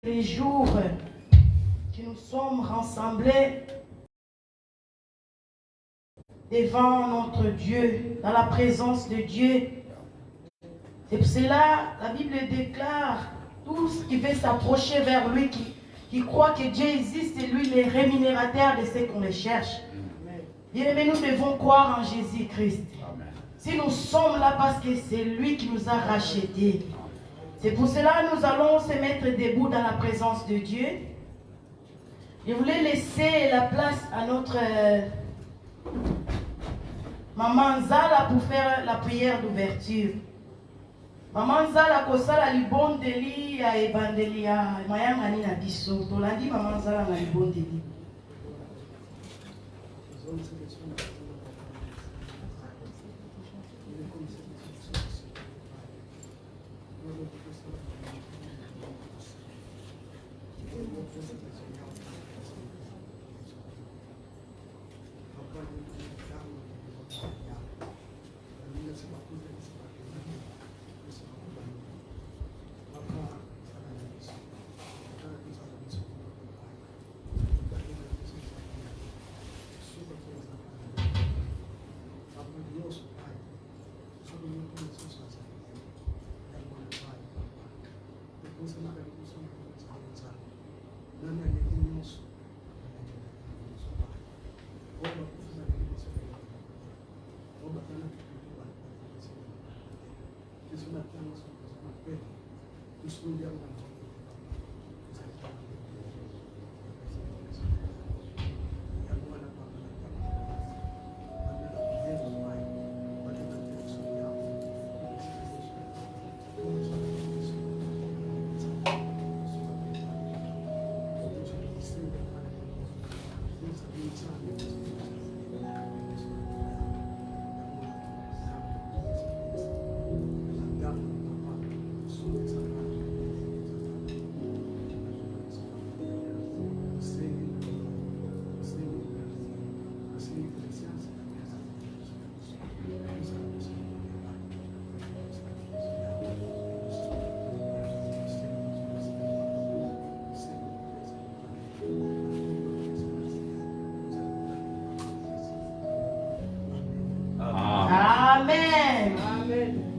Les jours que nous sommes rassemblés devant notre Dieu, dans la présence de Dieu. C'est pour cela, la Bible déclare, tous qui veulent s'approcher vers lui, qui croient que Dieu existe, et lui le rémunérateur de ceux qu'on le cherche. Bien-aimés, nous devons croire en Jésus-Christ. Si nous sommes là parce que c'est lui qui nous a rachetés. C'est pour cela que nous allons se mettre debout dans la présence de Dieu. Je voulais laisser la place à notre maman Zala pour faire la prière d'ouverture. Maman Zala kosala libondeli ya ebandeli ya mayangani na biso. Tolandi maman Zala na libondeli.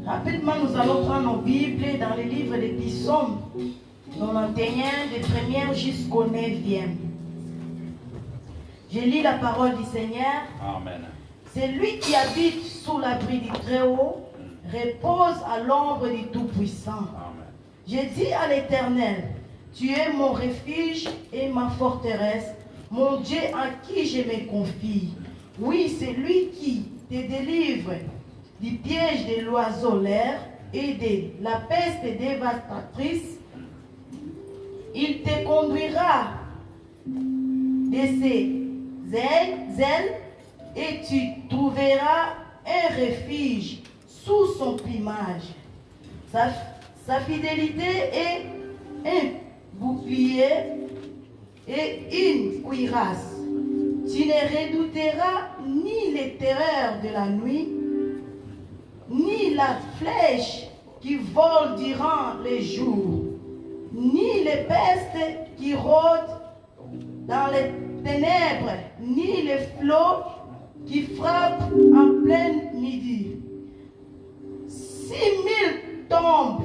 Rapidement, nous allons prendre nos Bibles dans les livres des psaumes, 91, des premières jusqu'au 9e. Je lis la parole du Seigneur. Amen. C'est lui qui habite sous l'abri du Très-Haut, repose à l'ombre du Tout-Puissant. J'ai dit à l'Éternel, tu es mon refuge et ma forteresse, mon Dieu en qui je me confie. Oui, c'est lui qui te délivre du piège de l'oiseau l'air et de la peste dévastatrice. Il te conduira de ses ailes et tu trouveras un refuge sous son plumage. Sa fidélité est un bouclier et une cuirasse. Tu ne redouteras ni les terreurs de la nuit, ni la flèche qui vole durant les jours, ni les pestes qui rôdent dans les ténèbres, ni les flots qui frappent en plein midi. 6 000 tombent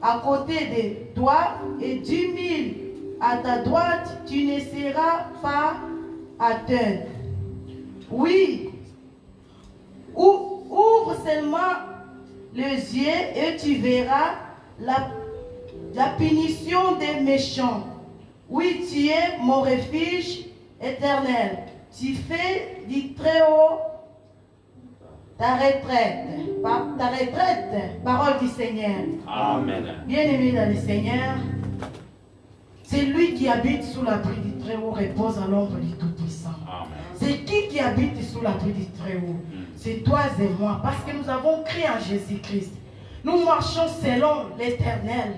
à côté de toi et 10 000 à ta droite, tu ne seras pas atteint. Oui, ouvre seulement les yeux et tu verras la punition des méchants. Oui, tu es mon refuge éternel. Tu fais du Très-Haut ta retraite. Parole du Seigneur. Amen. Bien-aimé dans le Seigneur, c'est lui qui habite sous l'abri du Très-Haut, repose à l'ombre du Tout-Puissant. C'est qui habite sous l'abri du Très-Haut? C'est toi et moi, parce que nous avons cru en Jésus-Christ. Nous marchons selon l'Éternel.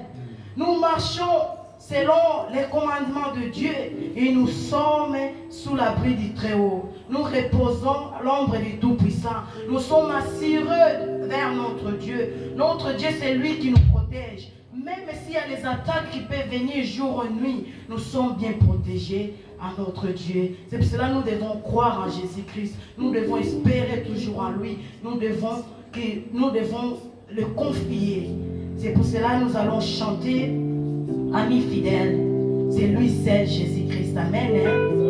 Nous marchons selon les commandements de Dieu et nous sommes sous l'abri du Très-Haut. Nous reposons à l'ombre du Tout-Puissant. Nous sommes assurés vers notre Dieu. Notre Dieu, c'est lui qui nous protège. Même s'il y a des attaques qui peuvent venir jour et nuit, nous sommes bien protégés à notre Dieu. C'est pour cela que nous devons croire en Jésus-Christ. Nous devons espérer toujours en lui. Nous devons le confier. C'est pour cela que nous allons chanter Ami fidèle. C'est lui seul, Jésus-Christ. Amen.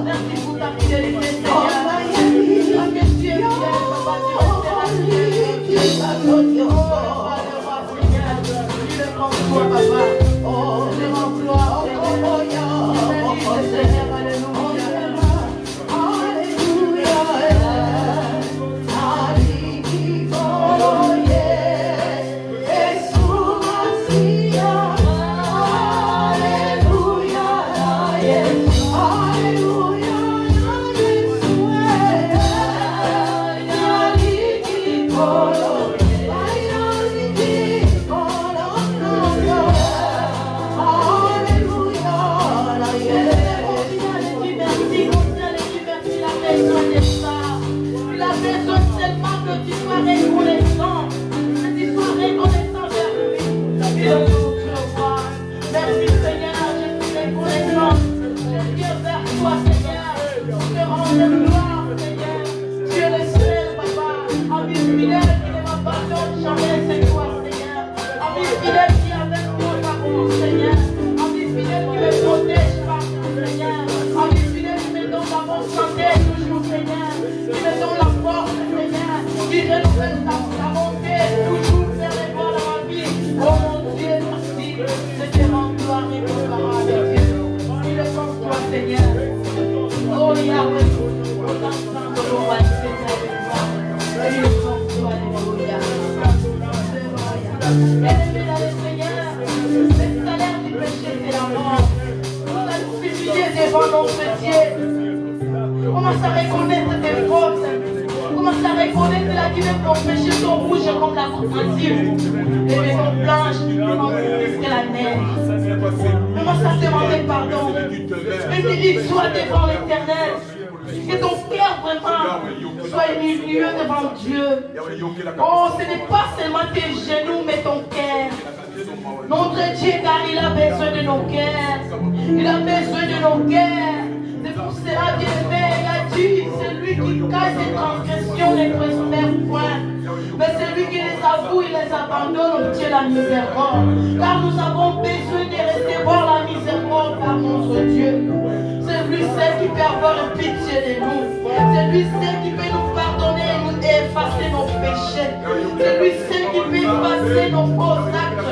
Merci pour ta fidélité, Seigneur. Parce que tu es fidèle. Commence à reconnaître tes fautes. Commence à reconnaître la vie de ton péché sont rouges comme la courtine. Les maisons blanches comme plus que la neige. Commence à demander pardon. Humilie-toi devant l'Éternel. Que ton cœur vraiment soit humilieux devant Dieu. Oh, ce n'est pas seulement tes genoux, mais ton cœur. Notre Dieu, car il a besoin de nos cœurs. Il a besoin de nos cœurs. C'est pour cela, bien aimé, il a dit, celui qui cache ses transgressions ne prospère point. Mais celui qui les avoue, il les abandonne, obtient la miséricorde. Car nous avons besoin de recevoir la miséricorde par notre Dieu. C'est lui seul qui peut avoir pitié de nous. C'est lui seul qui peut nous pardonner et nous effacer nos péchés. C'est lui seul qui peut effacer nos faux actes.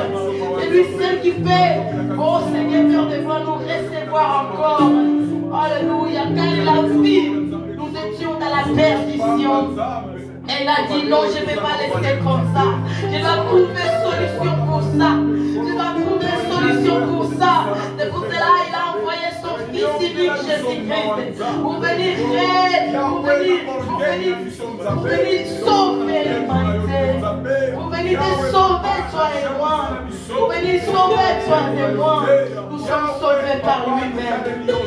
C'est lui seul qui peut, oh Seigneur, devoir nous recevoir encore. Alléluia, car il a vu, nous étions dans la perdition. Et il a dit non, je ne vais pas laisser comme ça. Je dois trouver solution pour ça. Je dois trouver solution pour ça. C'est pour cela qu'il a envoyé son fils unique Jésus-Christ pour venir sauver l'humanité. Pour venir te sauver toi et moi. Pour venir sauver toi et moi. Nous sommes sauvés par lui-même.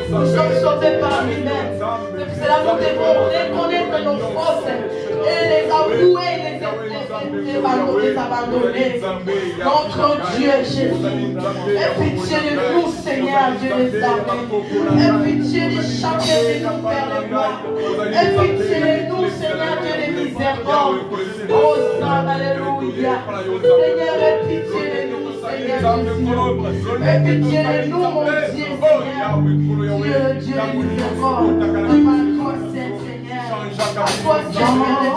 Nous sommes sauvés par lui-même. C'est pour cela que nous devons reconnaître nos fautes et les avouer, les abandonner. Notre Dieu Jésus, aie pitié de nous, Seigneur Dieu des armées. Aie pitié de chacun de nous, Père de gloire. Aie pitié de nous, Seigneur Dieu des miséricordes. Oh Saint, alléluia. Seigneur, aie pitié de nous, Seigneur Jésus. Aie pitié de nous, mon Dieu, Seigneur. Dieu, Dieu des miséricordes. À toi, Seigneur. À toi, Seigneur, de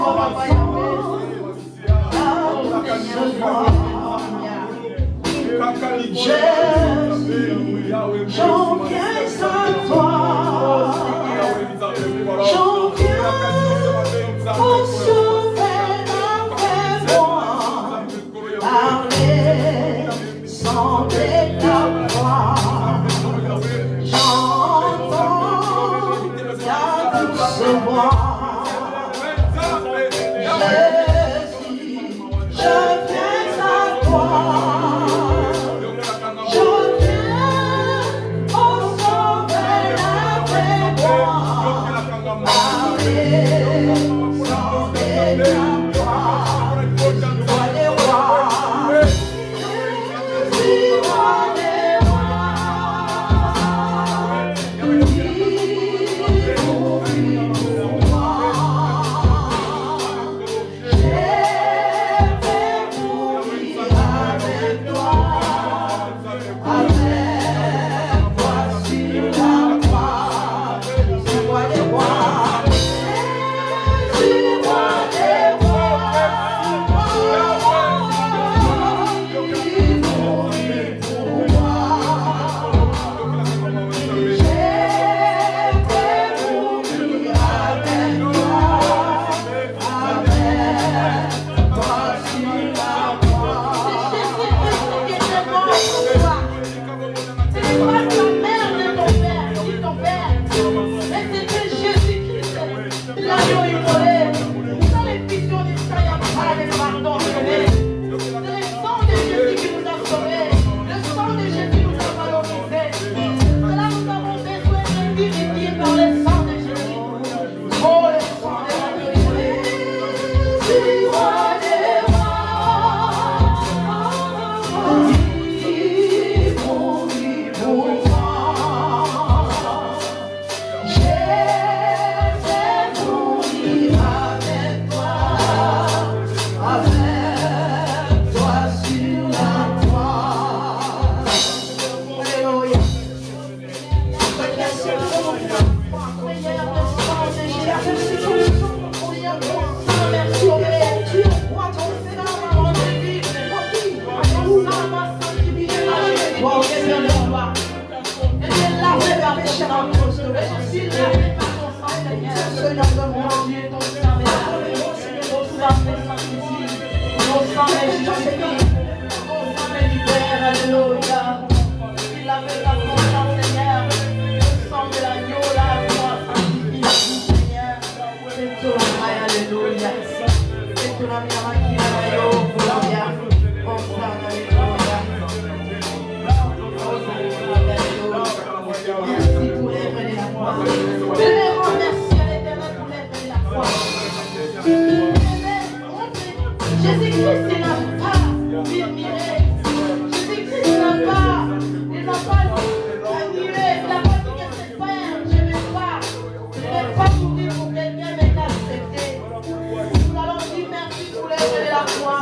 toi, j'en viens à toi, j'en viens pour sauver avec moi, parler sans ta voix, j'entends ta douce voix. Oh, Ton sang est justifié. Ton sang est libère. Alléluia. Il avait la conscience, Seigneur. Le sang de l'agneau, la foi, sanctifie, Seigneur. C'est tout le mal. Alléluia. C'est tout la vie qui est là. Gloria. Oh, ça, alléluia. Merci pour l'œuvre de la foi. Je les remercie à l'Éternel pour l'œuvre de la foi. Jésus-Christ n'a pas murmuré. Jésus-Christ n'a pas annulé. Il n'a pas dit que c'est père, je ne vais pas mourir pour quelqu'un, mais l'accepter. Nous allons dire merci pour l'œuvre de la foi.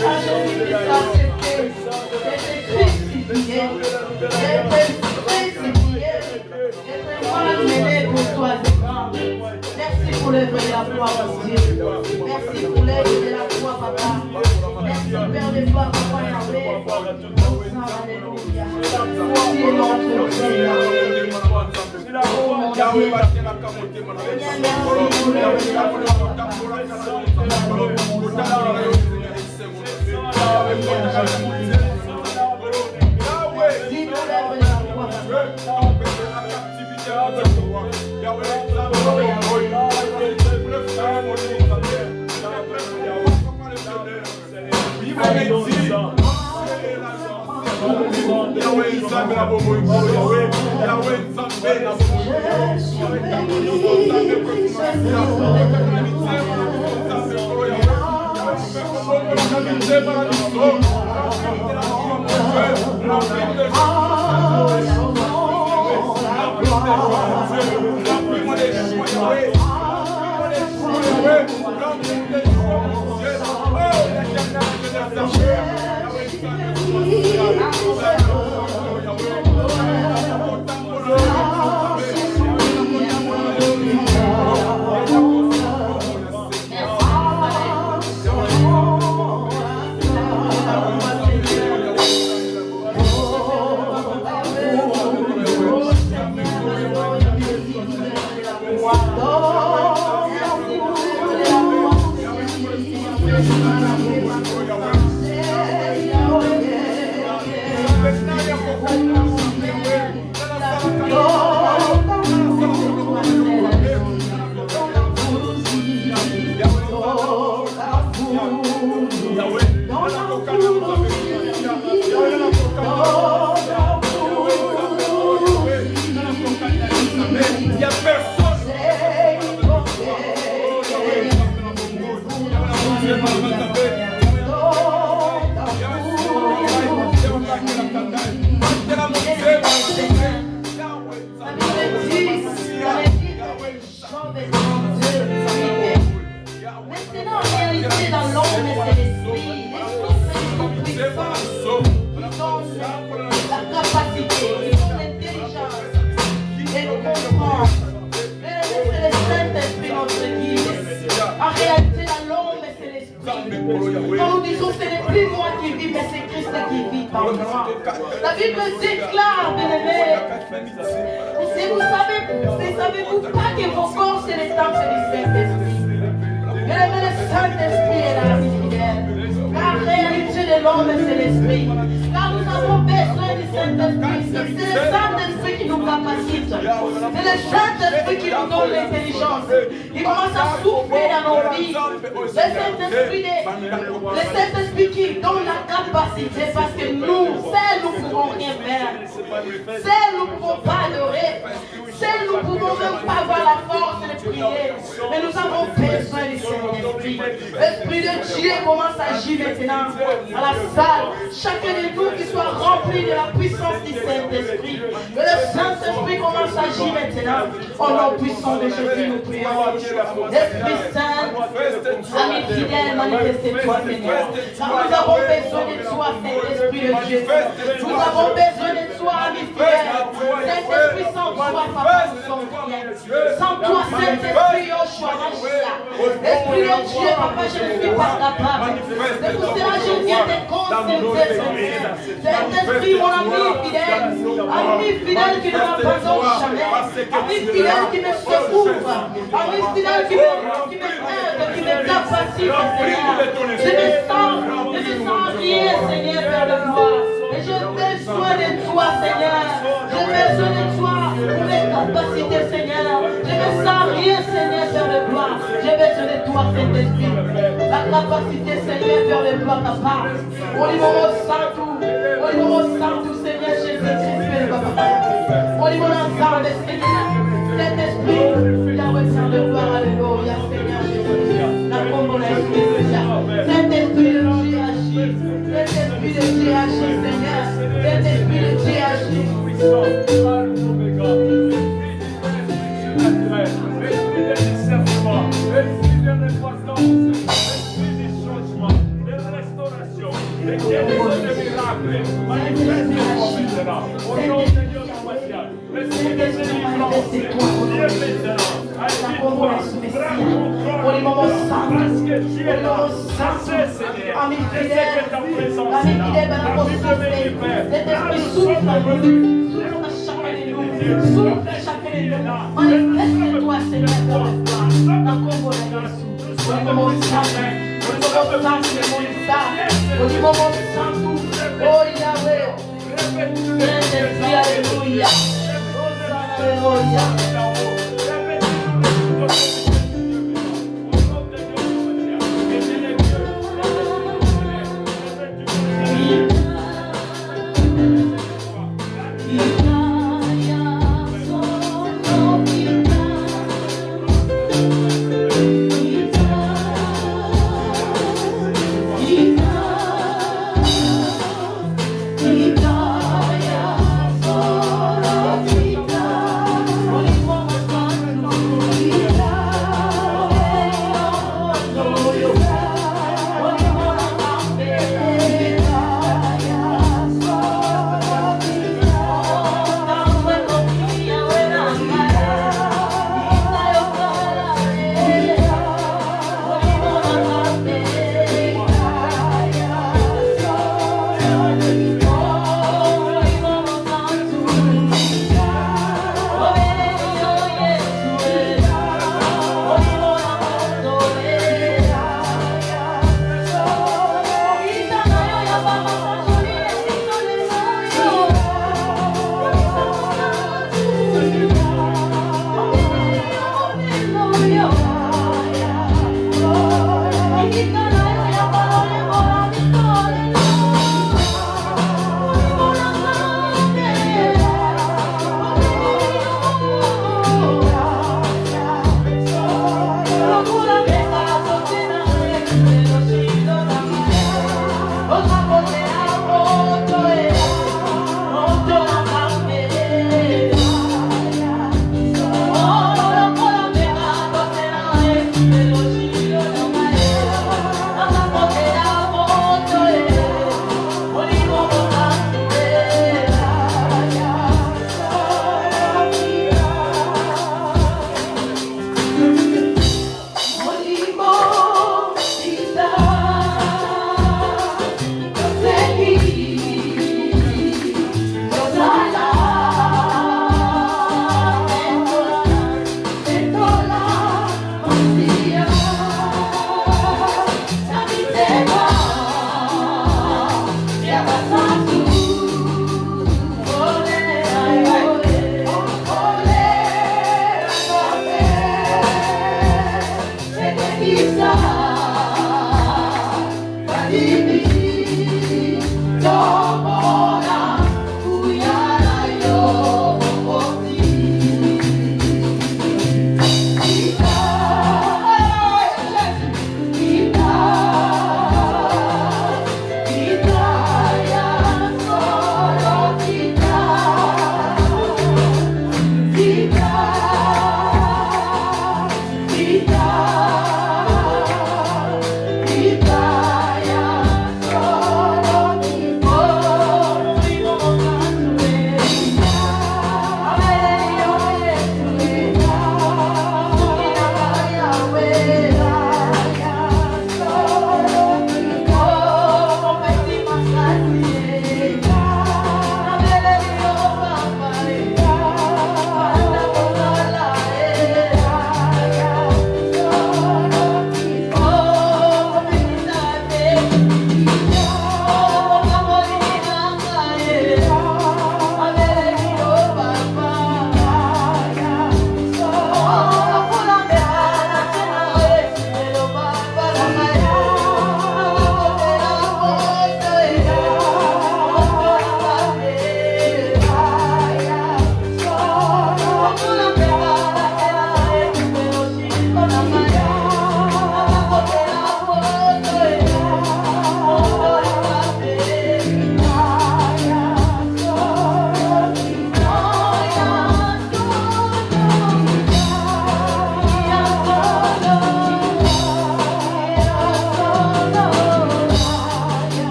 À Jésus-Christ a accepté. J'étais crucifié. J'étais malmené pour toi, Seigneur. Merci pour l'œuvre de la foi, mon Dieu. Merci pour l'œuvre de la foi, Papa. Merci, Père de foi, Papa Yahweh. Alléluia. Tu es notre Seigneur. Oh mon Dieu. Seigneur, merci pour l'œuvre de la foi, Papa. Quand nous disons ce n'est plus moi qui vis, mais c'est Christ qui vit par moi. La Bible déclare, bien-aimés, si vous savez, savez-vous pas que vos corps c'est les temples du Saint-Esprit? Bien-aimés, le Saint-Esprit est là, mes fidèles. La réalité de l'homme, c'est l'Esprit. Car nous avons besoin du Saint-Esprit. C'est le Saint-Esprit qui nous capacite. C'est le Saint-Esprit qui nous donne l'intelligence. Il commence à souffler dans nos vies. Le Saint-Esprit qui donne la capacité parce que nous, seuls, nous ne pouvons rien faire. Seuls, nous ne pouvons pas adorer. Seuls, nous ne pouvons même pas avoir la force de prier. Mais nous avons besoin du Saint-Esprit. L'Esprit de Dieu commence à agir maintenant à la salle. Chacun de nous qui soit rempli de la puissance du Saint-Esprit. Que le Saint-Esprit commence à agir maintenant. Au nom puissant de Jésus, nous prions. Esprit Saint, ami fidèle, manifestez-toi, Seigneur. Car nous avons besoin de toi, Saint-Esprit de Dieu. Nous avons besoin de toi, ami fidèle. Saint-Esprit, sans toi, Papa, nous sommes rien. Sans toi, Saint-Esprit, Yoshua, Mashiach. Esprit de Dieu, Papa, je ne suis pas capable. C'est pour cela que je viens te consulter, Seigneur. Saint-Esprit, mon ami fidèle qui ne m'abandonne jamais. Ami fidèle qui me secoue. Ami fidèle qui me aide, qui me capacite, Seigneur. Je me sens toi, Saint-Esprit. La capacité, Seigneur, vers le peuple, papa. Au niveau santo, Seigneur, Jésus-Christ, papa. Au niveau d'ensemble, Seigneur, Saint-Esprit, Yahweh, Saint de gloire, alléluia, Seigneur Jésus. La combo, l'esprit, Saint-Esprit de Dieu agit. Saint-Esprit de Dieu agit, Seigneur. Saint-Esprit de Dieu agit. Esprit de discernement, esprit de repentance, esprit de changement, de restauration, de guérison, de miracles, manifeste-toi maintenant. Au nom de Dieu spatial, esprit de délivrance, viens maintenant. Agis-toi, prends contrôle, parce que Dieu est là. Assez, Seigneur. Je sais que ta présence est là. La Bible me libère. Saint-Esprit souffle à chacun de nous. Souffle chacun de nous. Manifeste-toi, Seigneur, dans le plan. La combo de Jésus. Au niveau mon sang, au niveau mon sang, oh Yahweh, Saint-Esprit, alléluia. Alléluia.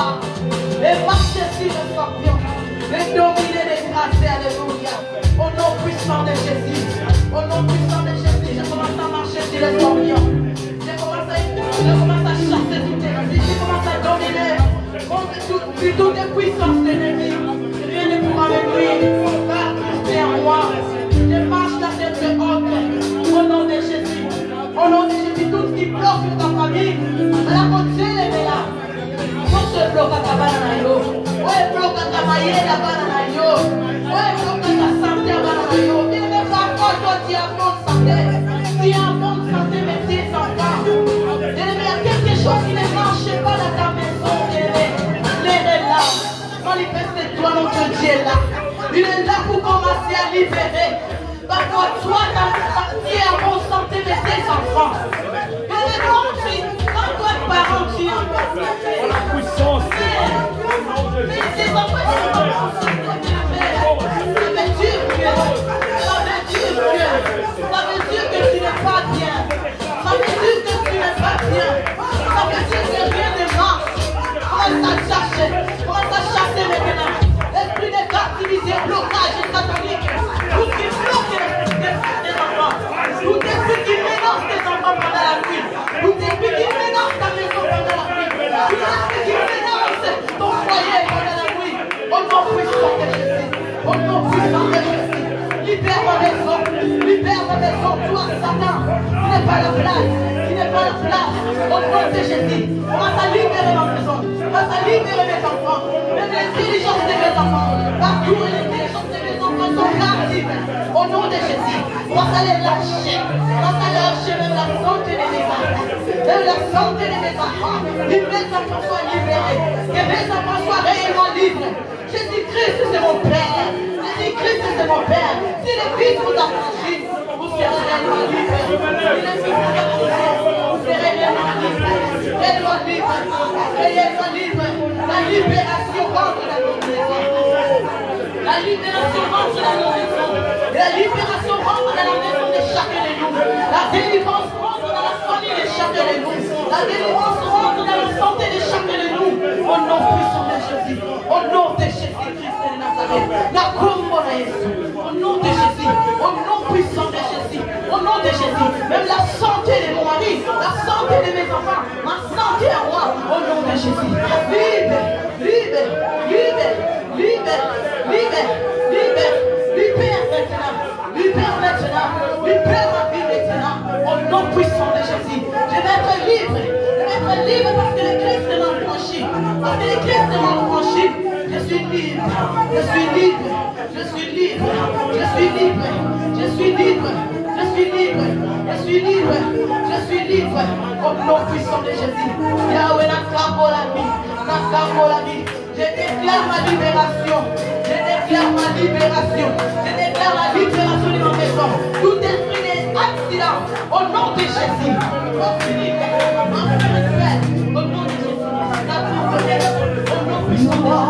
pouvoir et marcher sur le scorpion et dominer les grâces. Alléluia. Au nom puissant de Jésus. Au nom puissant de Jésus, je commence à marcher sur le scorpion. Je commence à chasser tout ennemi. Je commence à dominer sur toutes les puissances de l'ennemi. Rien ne pourra me nuire. Car Christ est en moi. Je marche la tête haute. Au nom de Jésus. Au nom de Jésus, tout ce qui bloque ta famille, la côté est là. Tout se bloque à ta banane. Ouais, bloque à ta maille, la banane. Ouais, bloque à ta santé, la banane. Il ne va pas toi, tu as bonne santé. Tu as bonne santé, mais tu es enfant. Il y a quelque chose qui ne marche pas dans ta maison. L'air est là. Manifeste-toi, notre Dieu est là. Il est là pour commencer à libérer. Parce que toi, tu es en bonne santé, mais tes enfants. Et quand toi, parent, tu es en bonne santé. La puissance. Mais tes enfants, ils sont en bonne santé. Ça veut dire que tu n'es pas bien. Ça veut dire que tu n'es pas bien. Ça veut dire que rien ne marche. Commence à chasser maintenant. Esprit de captivité, blocage satanique. Tout qui bloque tes enfants. Tout esprit qui mélange tes enfants pendant la nuit. Tout esprit qui mélange ta maison pendant la nuit. Tout esprit qui mélange ton foyer pendant la nuit. Au nom puissant de Jésus. Au nom puissant de Jésus. Libère ma maison. Libère ma maison. Toi, Satan. Tu n'es pas la place. Tu n'es pas la place. Au nom de Jésus. On va libérer ma maison. On va libérer mes enfants. Même l'intelligence de mes enfants. Partout l'intelligence de mes enfants sont captives. Au nom de Jésus. On va les lâcher. On va lâcher même la santé de mes enfants. Même la santé de mes enfants. Que mes enfants soient libérés. Que mes enfants soient réellement libres. Jésus-Christ, c'est mon Père. Jésus-Christ, c'est mon Père. Si le Fils vous affranchit, vous serez réellement libres. Si le Fils vous affranchit, vous serez réellement libres. Réellement libres. Réellement libres. La libération rentre dans nos maisons. La libération rentre dans nos maisons. La libération rentre dans la maison de chacun de nous. La délivrance rentre dans la famille de chacun de nous. La délivrance rentre dans la santé de chacun de nous. Au nom puissant de Jésus. Au nom de Jésus-Christ de Nazareth. La combo de Jésus. Au nom de Jésus. Au nom puissant de Jésus. Au nom de Jésus. Même la santé de mon mari. La santé de mes enfants. Ma santé à moi. Au nom de Jésus. Libre. Libre. Libre. Libre. Libre. Libre. Libère maintenant. Libère maintenant. Libère ma vie maintenant. Au nom puissant de Jésus. Je vais être libre. Je vais être libre parce que le Christ m'a franchi. Parce que le Christ m'a franchi. Je suis libre. Je suis libre. Je suis libre. Je suis libre. Je suis libre. Je suis libre. Je suis libre. Je suis libre. Au nom puissant de Jésus. Yahweh n'a qu'à la vie. N'a qu'à la vie. Je déclare ma libération. Je déclare ma libération. Je déclare la libération de ma maison. Tout esprit d'accident. Au nom de Jésus. Au nom de Jésus. Au nom puissant de Jésus.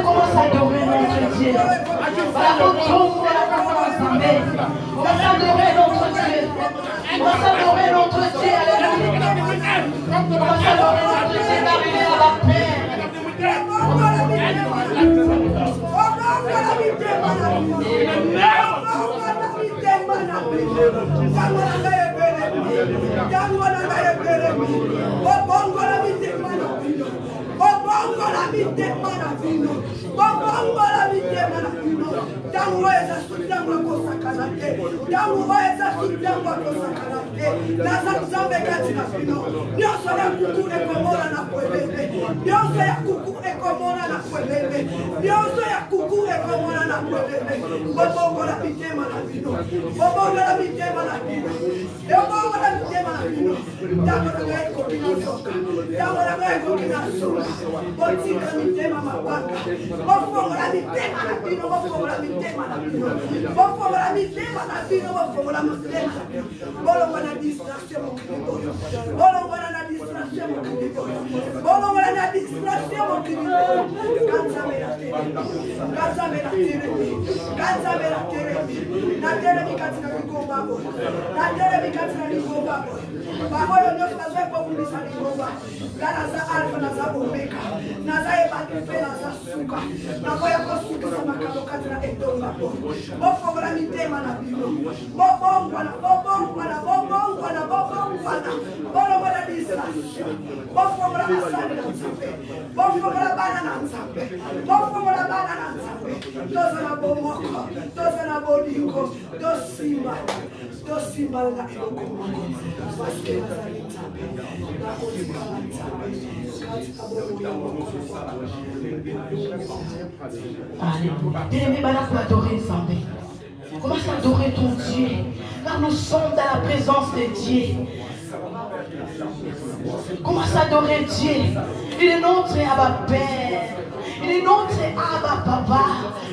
Commence à adorer notre Dieu. On va adorer notre Dieu. On va adorer notre Dieu. Alléluia. On va adorer notre Dieu d'arriver à la paix. Commence à adorer ton Dieu, car nous sommes dans la présence de Dieu. Commence à adorer Dieu. Il est notre Abba Père. Il est notre Abba Papa.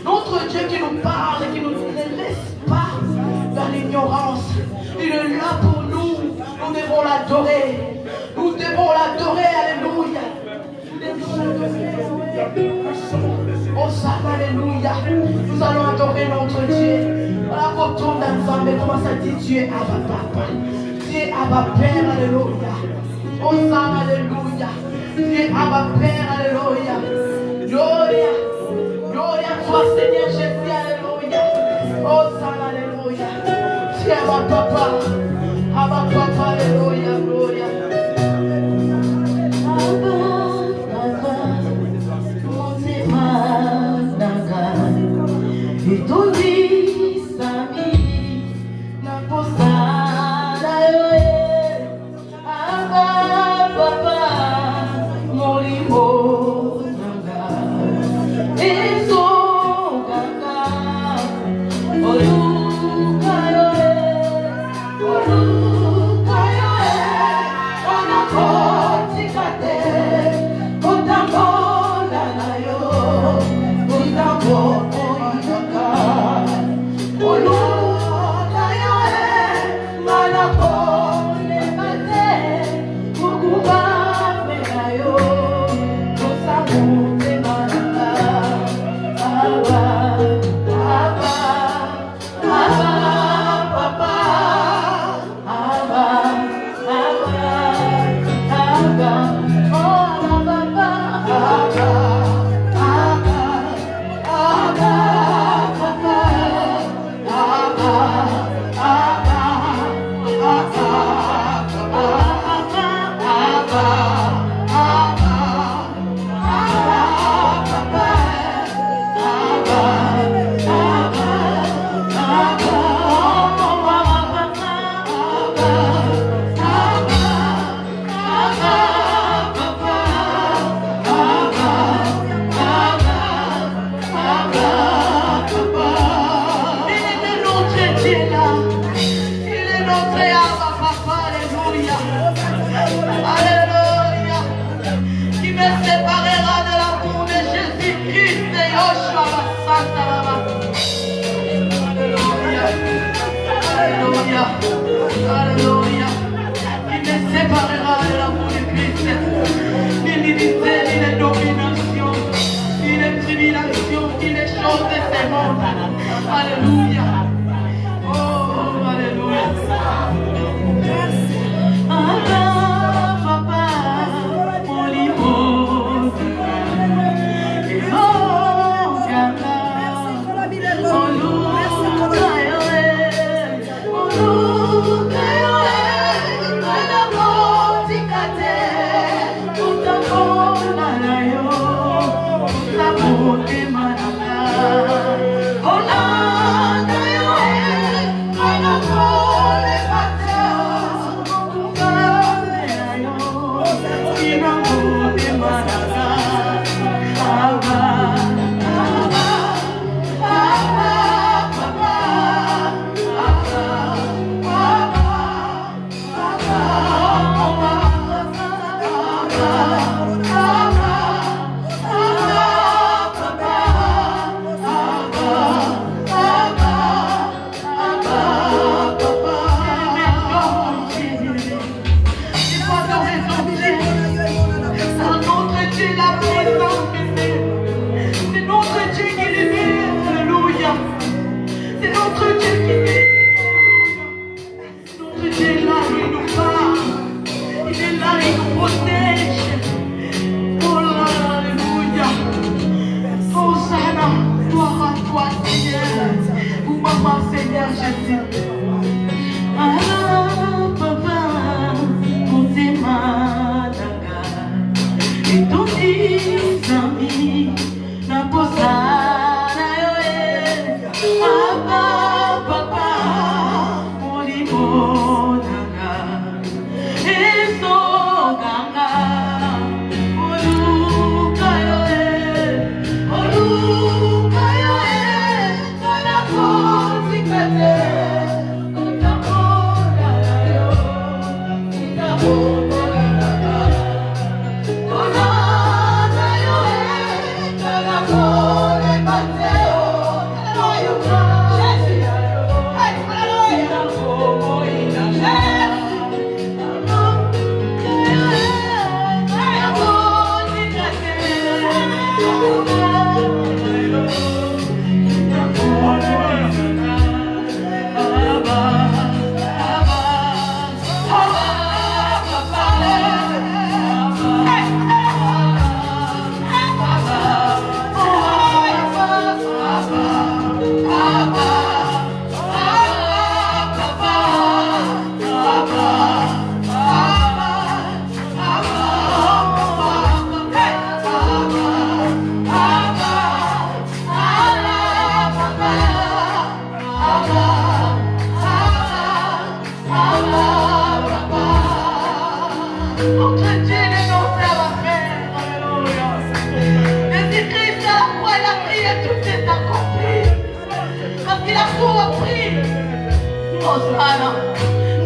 Notre Dieu qui nous parle, qui nous ne laisse pas dans l'ignorance. Il est là pour nous. Nous devons l'adorer. Nous devons l'adorer. Alléluia. Oh, ça, alléluia. Nous allons adorer notre Dieu. Voilà, retourne ensemble. Commence à dire Dieu Abba Papa. Dieu Abba Père. Alléluia. Oh, ça, alléluia. Dieu Abba Père. Alléluia. Gloria. Gloria à toi, Seigneur Jésus. Alléluia. Oh, ça, alléluia. Dieu Abba Papa. Abba Papa. Alléluia. Gloria. Oh,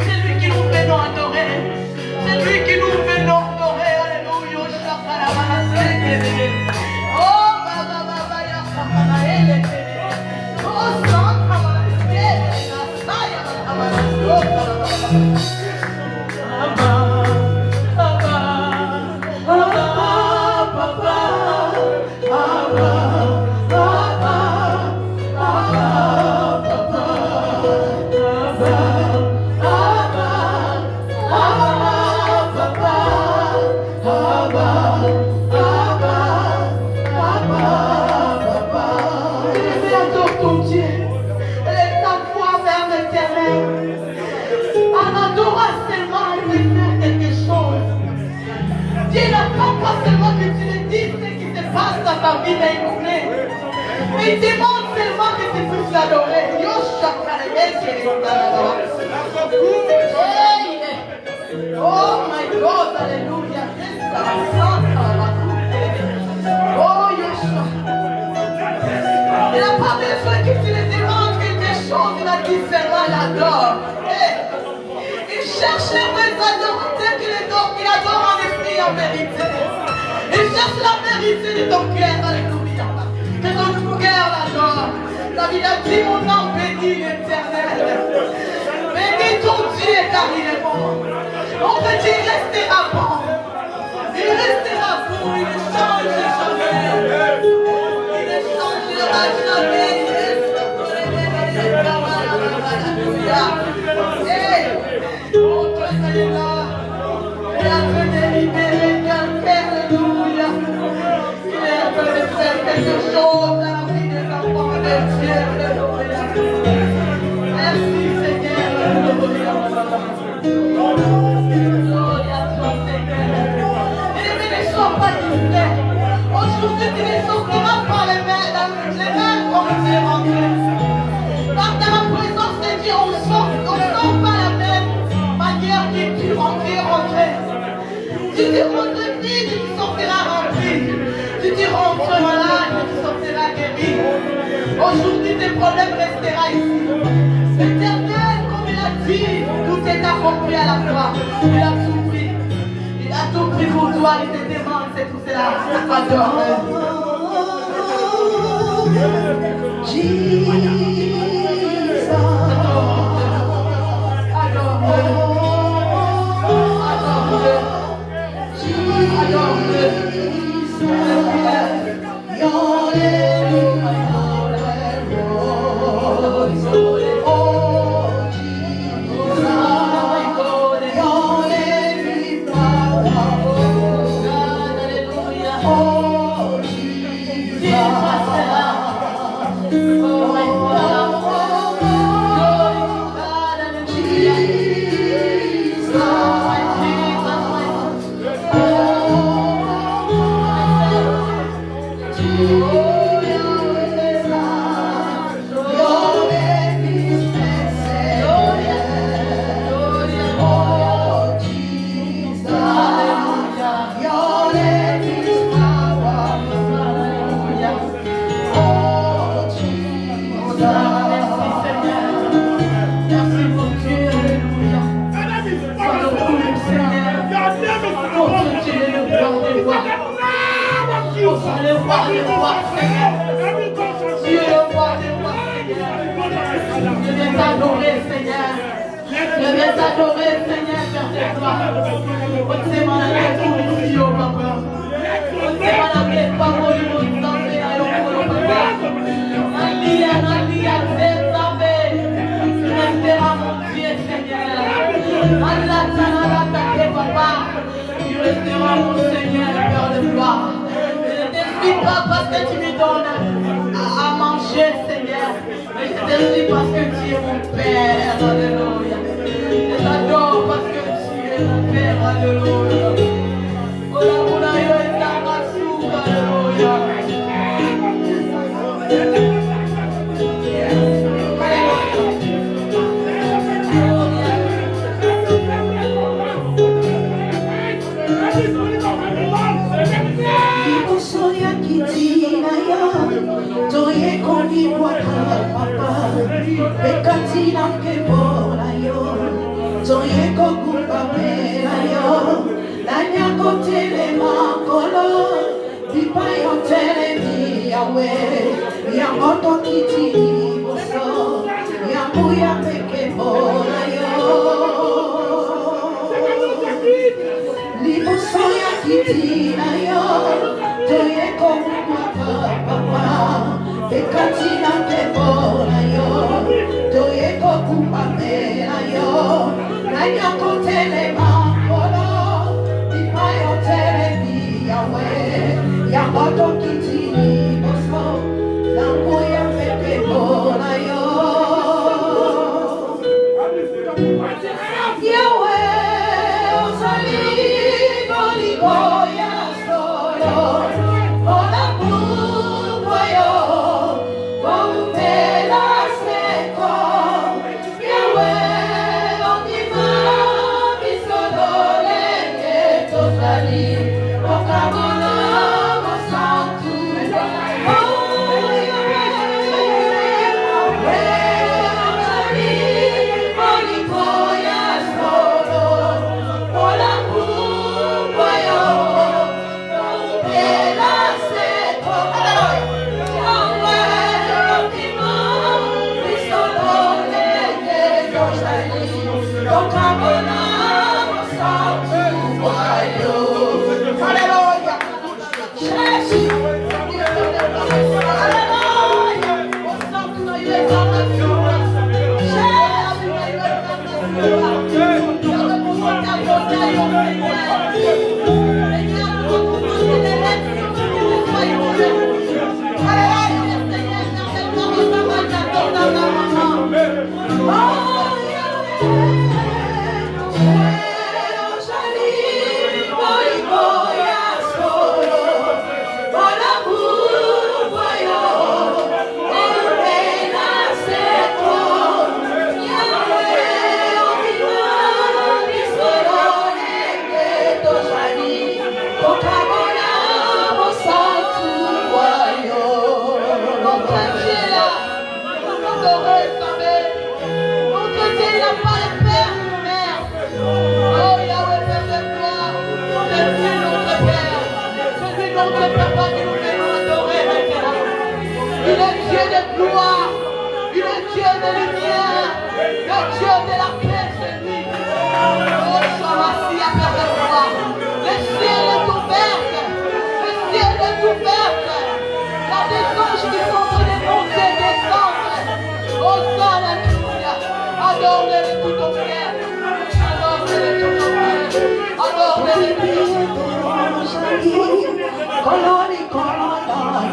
C'est lui qui nous venons adorer. C'est lui qui nous venons adorer. Alléluia. Oh, Baba, Baba, Baba, à sa vie d'incoulée. Mais il demande seulement que tu puisses l'adorer. Oh my God, alléluia. Oh Yoshua. Il n'a pas besoin que tu lui demandes quelque chose. Il a dit seulement l'adore. Il cherche les vrais adorateurs qu'il adore en esprit et en vérité. Il cherche la vérité de ton cœur, alléluia. Que ton cœur l'adore. David a dit, mon âme bénit l'Éternel. Bénis ton Dieu car il est bon. On peut dire, il restera bon. Il restera bon, il ne change jamais. Il ne changera jamais. Hey, oh, toi, c'est là. Il est en train de libérer quelqu'un, alléluia. Il est en train de faire quelque chose dans la vie des enfants de Dieu, alléluia. Merci Seigneur, alléluia. Gloria à toi Seigneur. Mais ne sois pas distrait. Aujourd'hui tu ne sortiras pas les mains comme tu es rentré. Dans ta présence de Dieu, on sort pas la même manière que tu rentré. Si tu rentres vide, tu sortiras rempli. Si tu rentres malade, tu sortiras guéri. Aujourd'hui, tes problèmes resteront ici. L'Éternel, comme il a dit, tout est accompli à la croix. Il a tout pris. Il a tout pris pour toi. Il te demande, c'est tout cela. Adore. Yahweh, Holy Boy,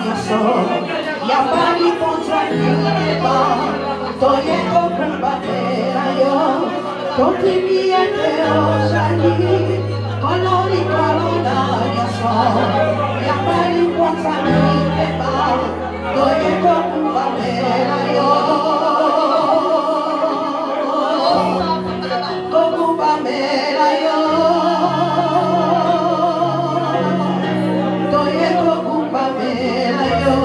Yabali kontra kibeba, toye kokumbatera yo, tokibiete oshali, kolori kolona yaso. Yabali kontra kibeba, toye kokumbatera yo, kokumbamera yo, toye kokumbamera yo.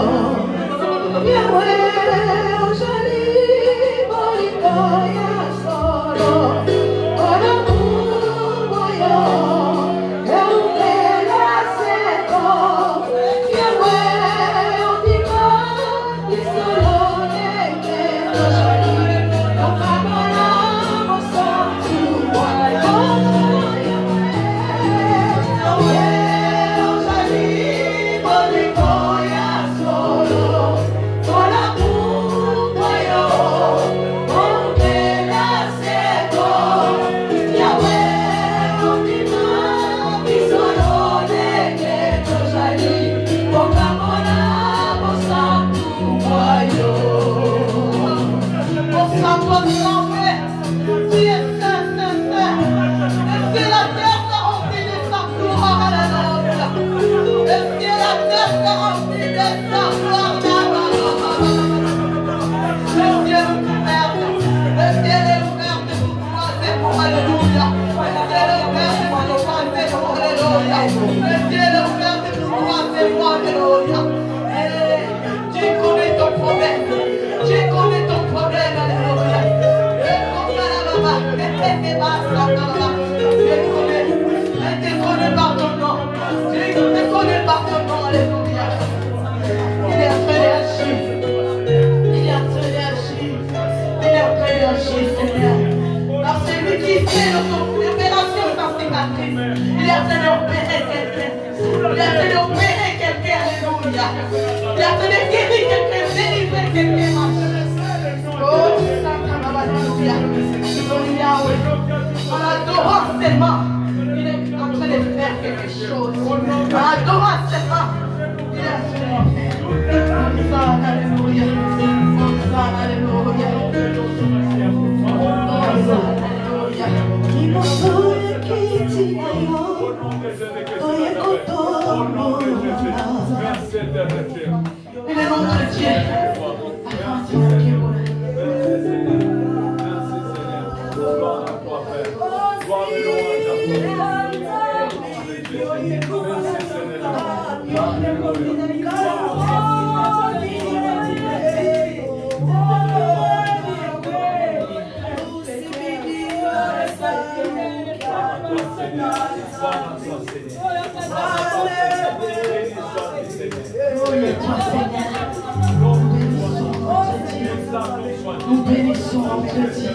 Nous bénissons notre Dieu.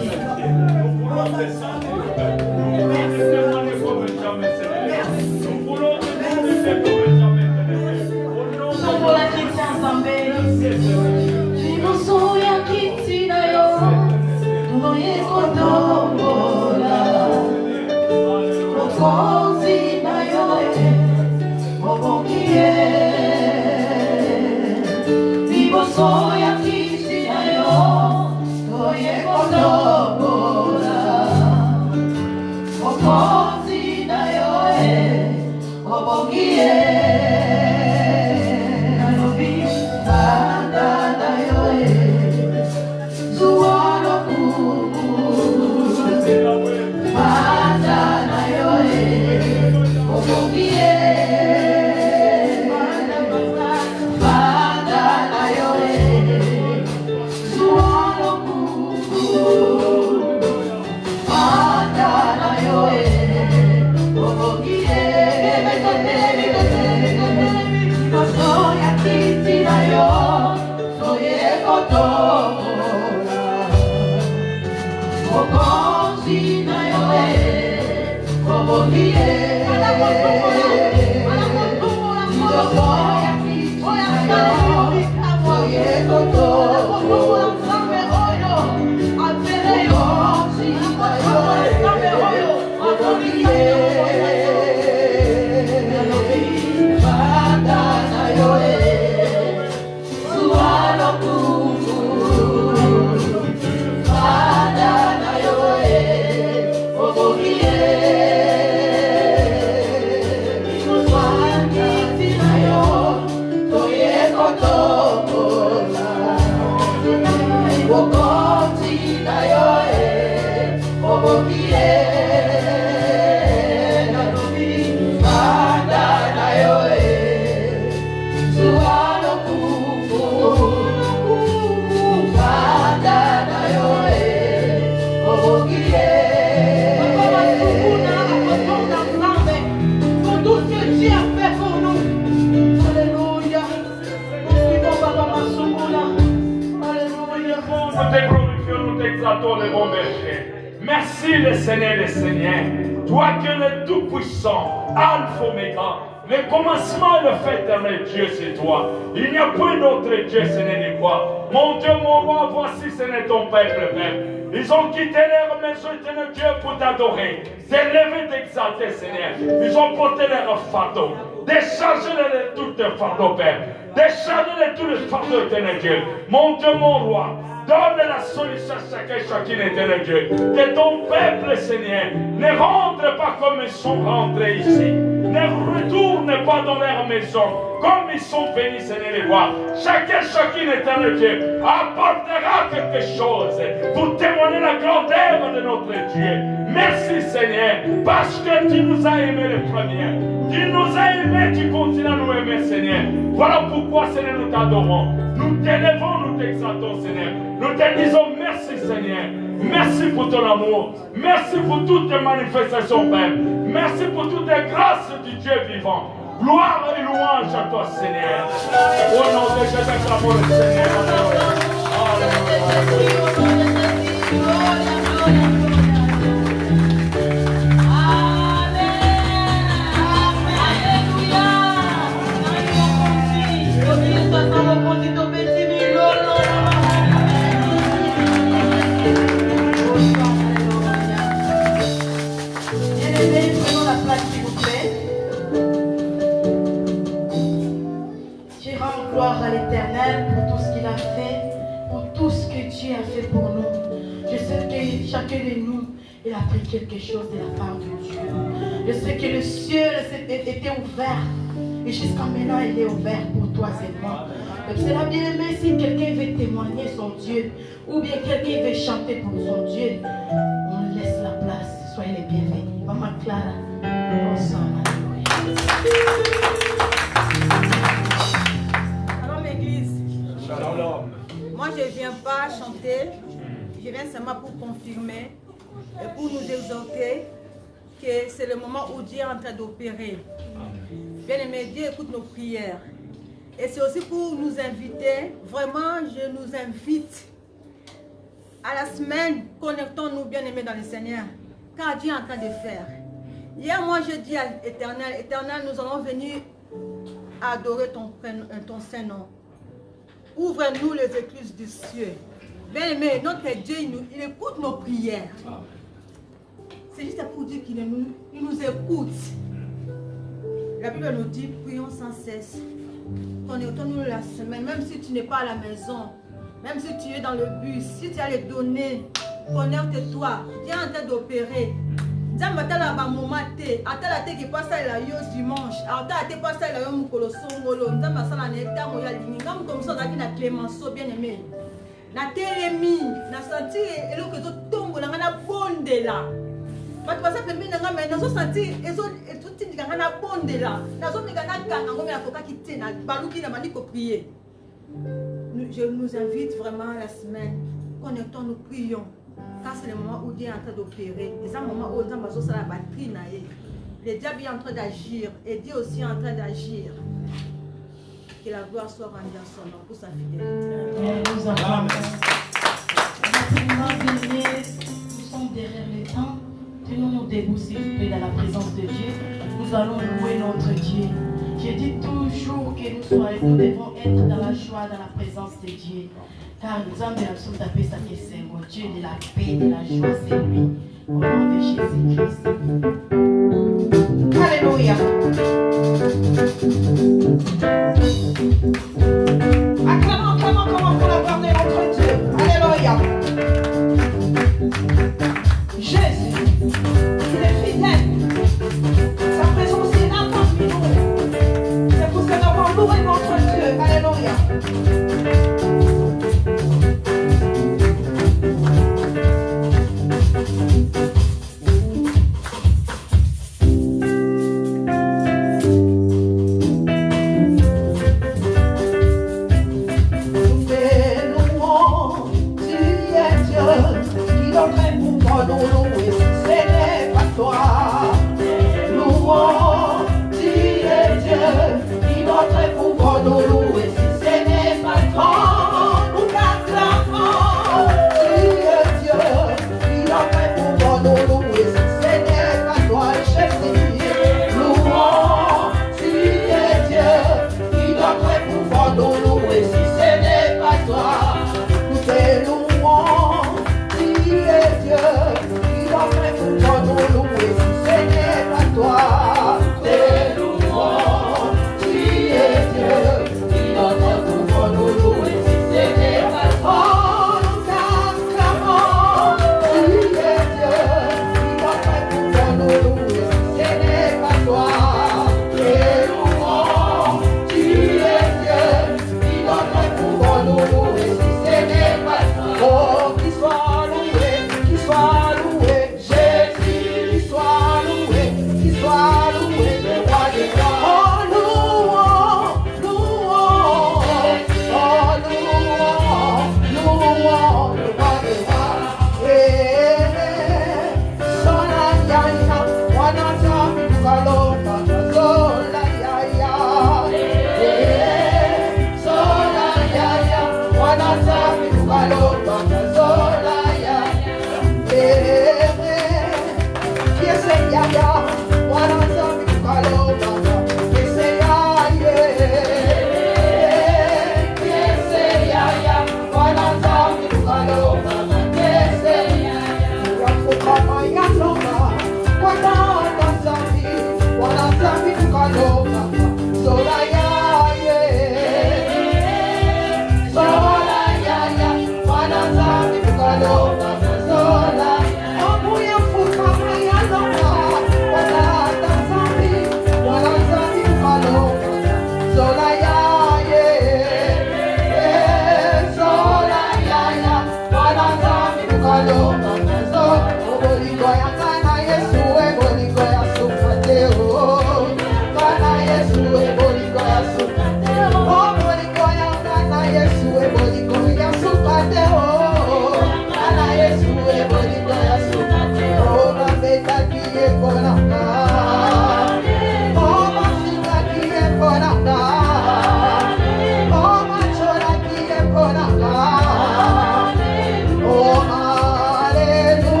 Merci le Seigneur des Seigneurs, toi qui es le Tout-Puissant, Alpha Omega, le commencement et le fait éternel, Dieu c'est toi. Il n'y a point d'autre Dieu, ce n'est ni quoi. Mon Dieu, mon roi, voici ce n'est ton peuple même. Ils ont quitté leur maison, éternel Dieu, pour t'adorer. T'élever, t'exalter, Seigneur. Ils ont porté leur fardeau. Déchargez-les de tout le fardeau, Père. Déchargez-les de tout le fardeau, éternel Dieu. Mon Dieu, mon roi. Donne la solution à chacun, éternel Dieu. Que ton peuple, Seigneur, ne rentre pas comme ils sont rentrés ici. Ne retourne pas dans leur maison comme ils sont venus, Seigneur, les voir. Chacun, éternel Dieu, apportera quelque chose pour témoigner la grandeur de notre Dieu. Merci, Seigneur, parce que tu nous as aimés les premiers. Tu nous as aimés, tu continues à nous aimer, Seigneur. Voilà pourquoi, Seigneur, nous t'adorons. Nous t'élevons, nous t'exaltons, Seigneur. Nous te disons merci, Seigneur. Merci pour ton amour. Merci pour toutes tes manifestations, Père. Merci pour toutes les grâces du Dieu vivant. Gloire et louange à toi, Seigneur. Au nom de Jésus, acclamons le Seigneur. Prenons la place, s'il vous plaît. Je rends gloire à l'Éternel pour tout ce qu'il a fait, pour tout ce que Dieu a fait pour nous. Je sais que chacun de nous, il a pris quelque chose de la part de Dieu. Je sais que le ciel était ouvert. Et jusqu'à maintenant, il est ouvert pour toi et moi. Donc, c'est la bien-aimée, si quelqu'un veut témoigner son Dieu, ou bien quelqu'un veut chanter pour son Dieu, on laisse la place. Soyez les bienvenus. Maman Clara, bonsoir. Shalom Église. Shalom. Moi je ne viens pas chanter, je viens seulement pour confirmer et pour nous exhorter que c'est le moment où Dieu est en train d'opérer. Bien-aimé, Dieu écoute nos prières. Et c'est aussi pour nous inviter, vraiment je nous invite à la semaine, connectons-nous bien-aimés dans le Seigneur. Car Dieu est en train de faire. Hier, moi, je dis à l'Éternel, Éternel, nous allons venir adorer ton Saint-Nom. Ouvre-nous les écluses du ciel. Bien-aimé, notre Dieu, il écoute nos prières. C'est juste pour dire qu'il nous écoute. La Bible nous dit, prions sans cesse. Connectons-nous la semaine, même si tu n'es pas à la maison, même si tu es dans le bus, si tu as les données, connecte-toi. Dieu est en train d'opérer. Dieu m'a dit à ma maman, à qui passe à la dimanche, à la passe à la mukolo songolo, Dieu m'a dit à l'état moya ligne, comme ça, on a Clémenceau bien aimé. Na télémi, na senti et le que tout tombe, on a bondé là. Parce que ça fait bien, on a senti et tout dit qu'on a bondé là. Na zone qu'on a gagné, on a avocat qui tient, na balou qui n'a pas dit qu'on prier. Je nous invite vraiment à la semaine. Connectons-nous, prions. Car c'est le moment où Dieu est en train d'opérer. Et c'est un moment où Dieu est la batterie. Le diable est en train d'agir. Et Dieu aussi est en train d'agir. Que la gloire soit rendue à son nom pour sa fidélité. Nous avons. Nous sommes derrière le temps. Tenons-nous debout, s'il vous plaît, dans la présence de Dieu. Nous allons louer notre Dieu. Je dis toujours que nous devons être dans la joie, dans la présence de Dieu. Car nous avons l'absence d'appeler ça qui est Seigneur. Dieu de la paix, de la joie, c'est lui. Au nom de Jésus-Christ. Alléluia. Acclamons pour la gloire de notre Dieu. Alléluia. Jésus, il est fidèle. Sa présence est là parmi nous. C'est pour que nous avons loué notre Dieu. Alléluia.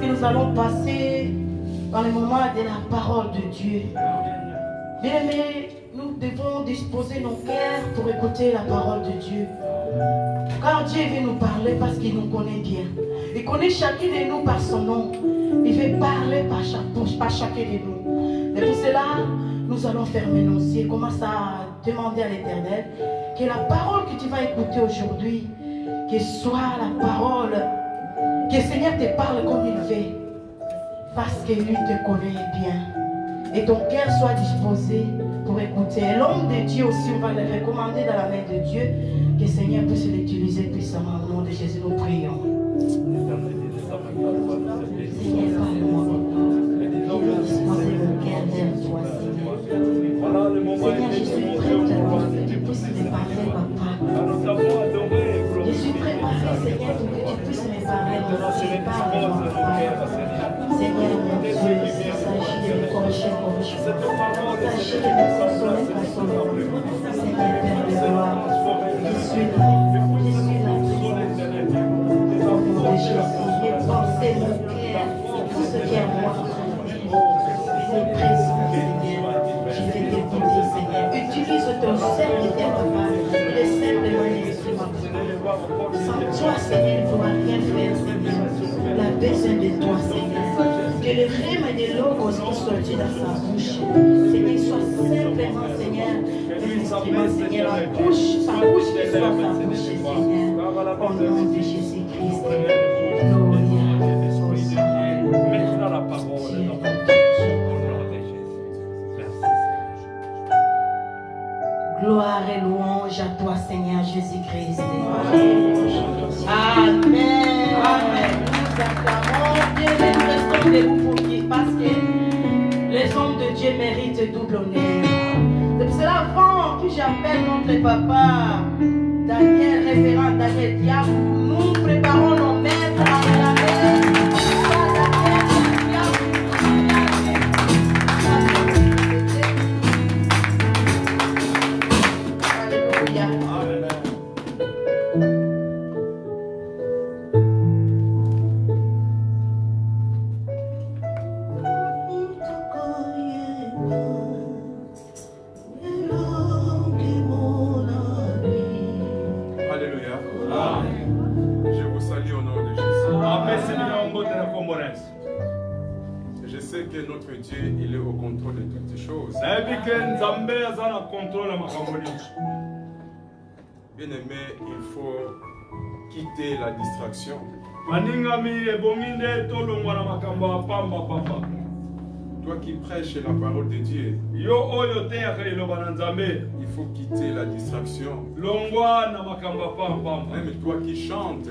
Nous allons passer dans le moment de la parole de Dieu. Bien-aimés, nous devons disposer nos cœurs pour écouter la parole de Dieu. Car Dieu veut nous parler parce qu'il nous connaît bien. Il connaît chacun de nous par son nom. Il veut parler par chacun de nous. Et pour cela, nous allons fermer nos yeux. Commence à demander à l'Éternel que la parole que tu vas écouter aujourd'hui, que soit la parole, que le Seigneur te parle comme il veut. Parce que lui te connaît bien. Et ton cœur soit disposé pour écouter. Et l'homme de Dieu aussi, on va le recommander dans la main de Dieu. Que le Seigneur puisse l'utiliser puissamment. Au nom de Jésus, nous prions. Seigneur, parle-moi. Disposez mon cœur vers toi, Seigneur. Seigneur, je suis prête à que tu puisses me parler, papa. Je suis préparée, Seigneur, pour que tu puisses me parler. Parle-moi, papa. Seigneur, mon Dieu, il s'agit de me corriger, il s'agit de me consoler, Seigneur, Père de gloire, je suis là, au nom de Jésus, j'ai pensé mon cœur, tout ce qui est en moi, il est présent, Seigneur, je vais t'écouter, Seigneur, utilise ton serviteur, papa, il est simplement un instrument, sans toi, Seigneur, il ne pourra rien faire, Seigneur, il a besoin de toi, Seigneur. Que le rime de l'eau qui sortit dans sa bouche, Seigneur, soit simplement, Seigneur, un instrument, Seigneur, sa bouche qui soit sa bouche, Seigneur, au nom de Jésus-Christ. Maintenant la parole dans au nom de Jésus. Merci. Gloire et louange à toi, Seigneur Jésus-Christ. Amen. Amen. Nous acclamons Dieu, nous restons debout pour Dieu parce que les hommes de Dieu méritent double honneur. C'est pour cela, avant que j'appelle notre papa Daniel, révérend Daniel Diabou, nous préparons nos maîtres à la que notre Dieu, il est au contrôle de toutes choses. Bien aimé, il faut quitter la distraction. Toi qui prêches la parole de Dieu, il faut quitter la distraction. Même toi qui chantes,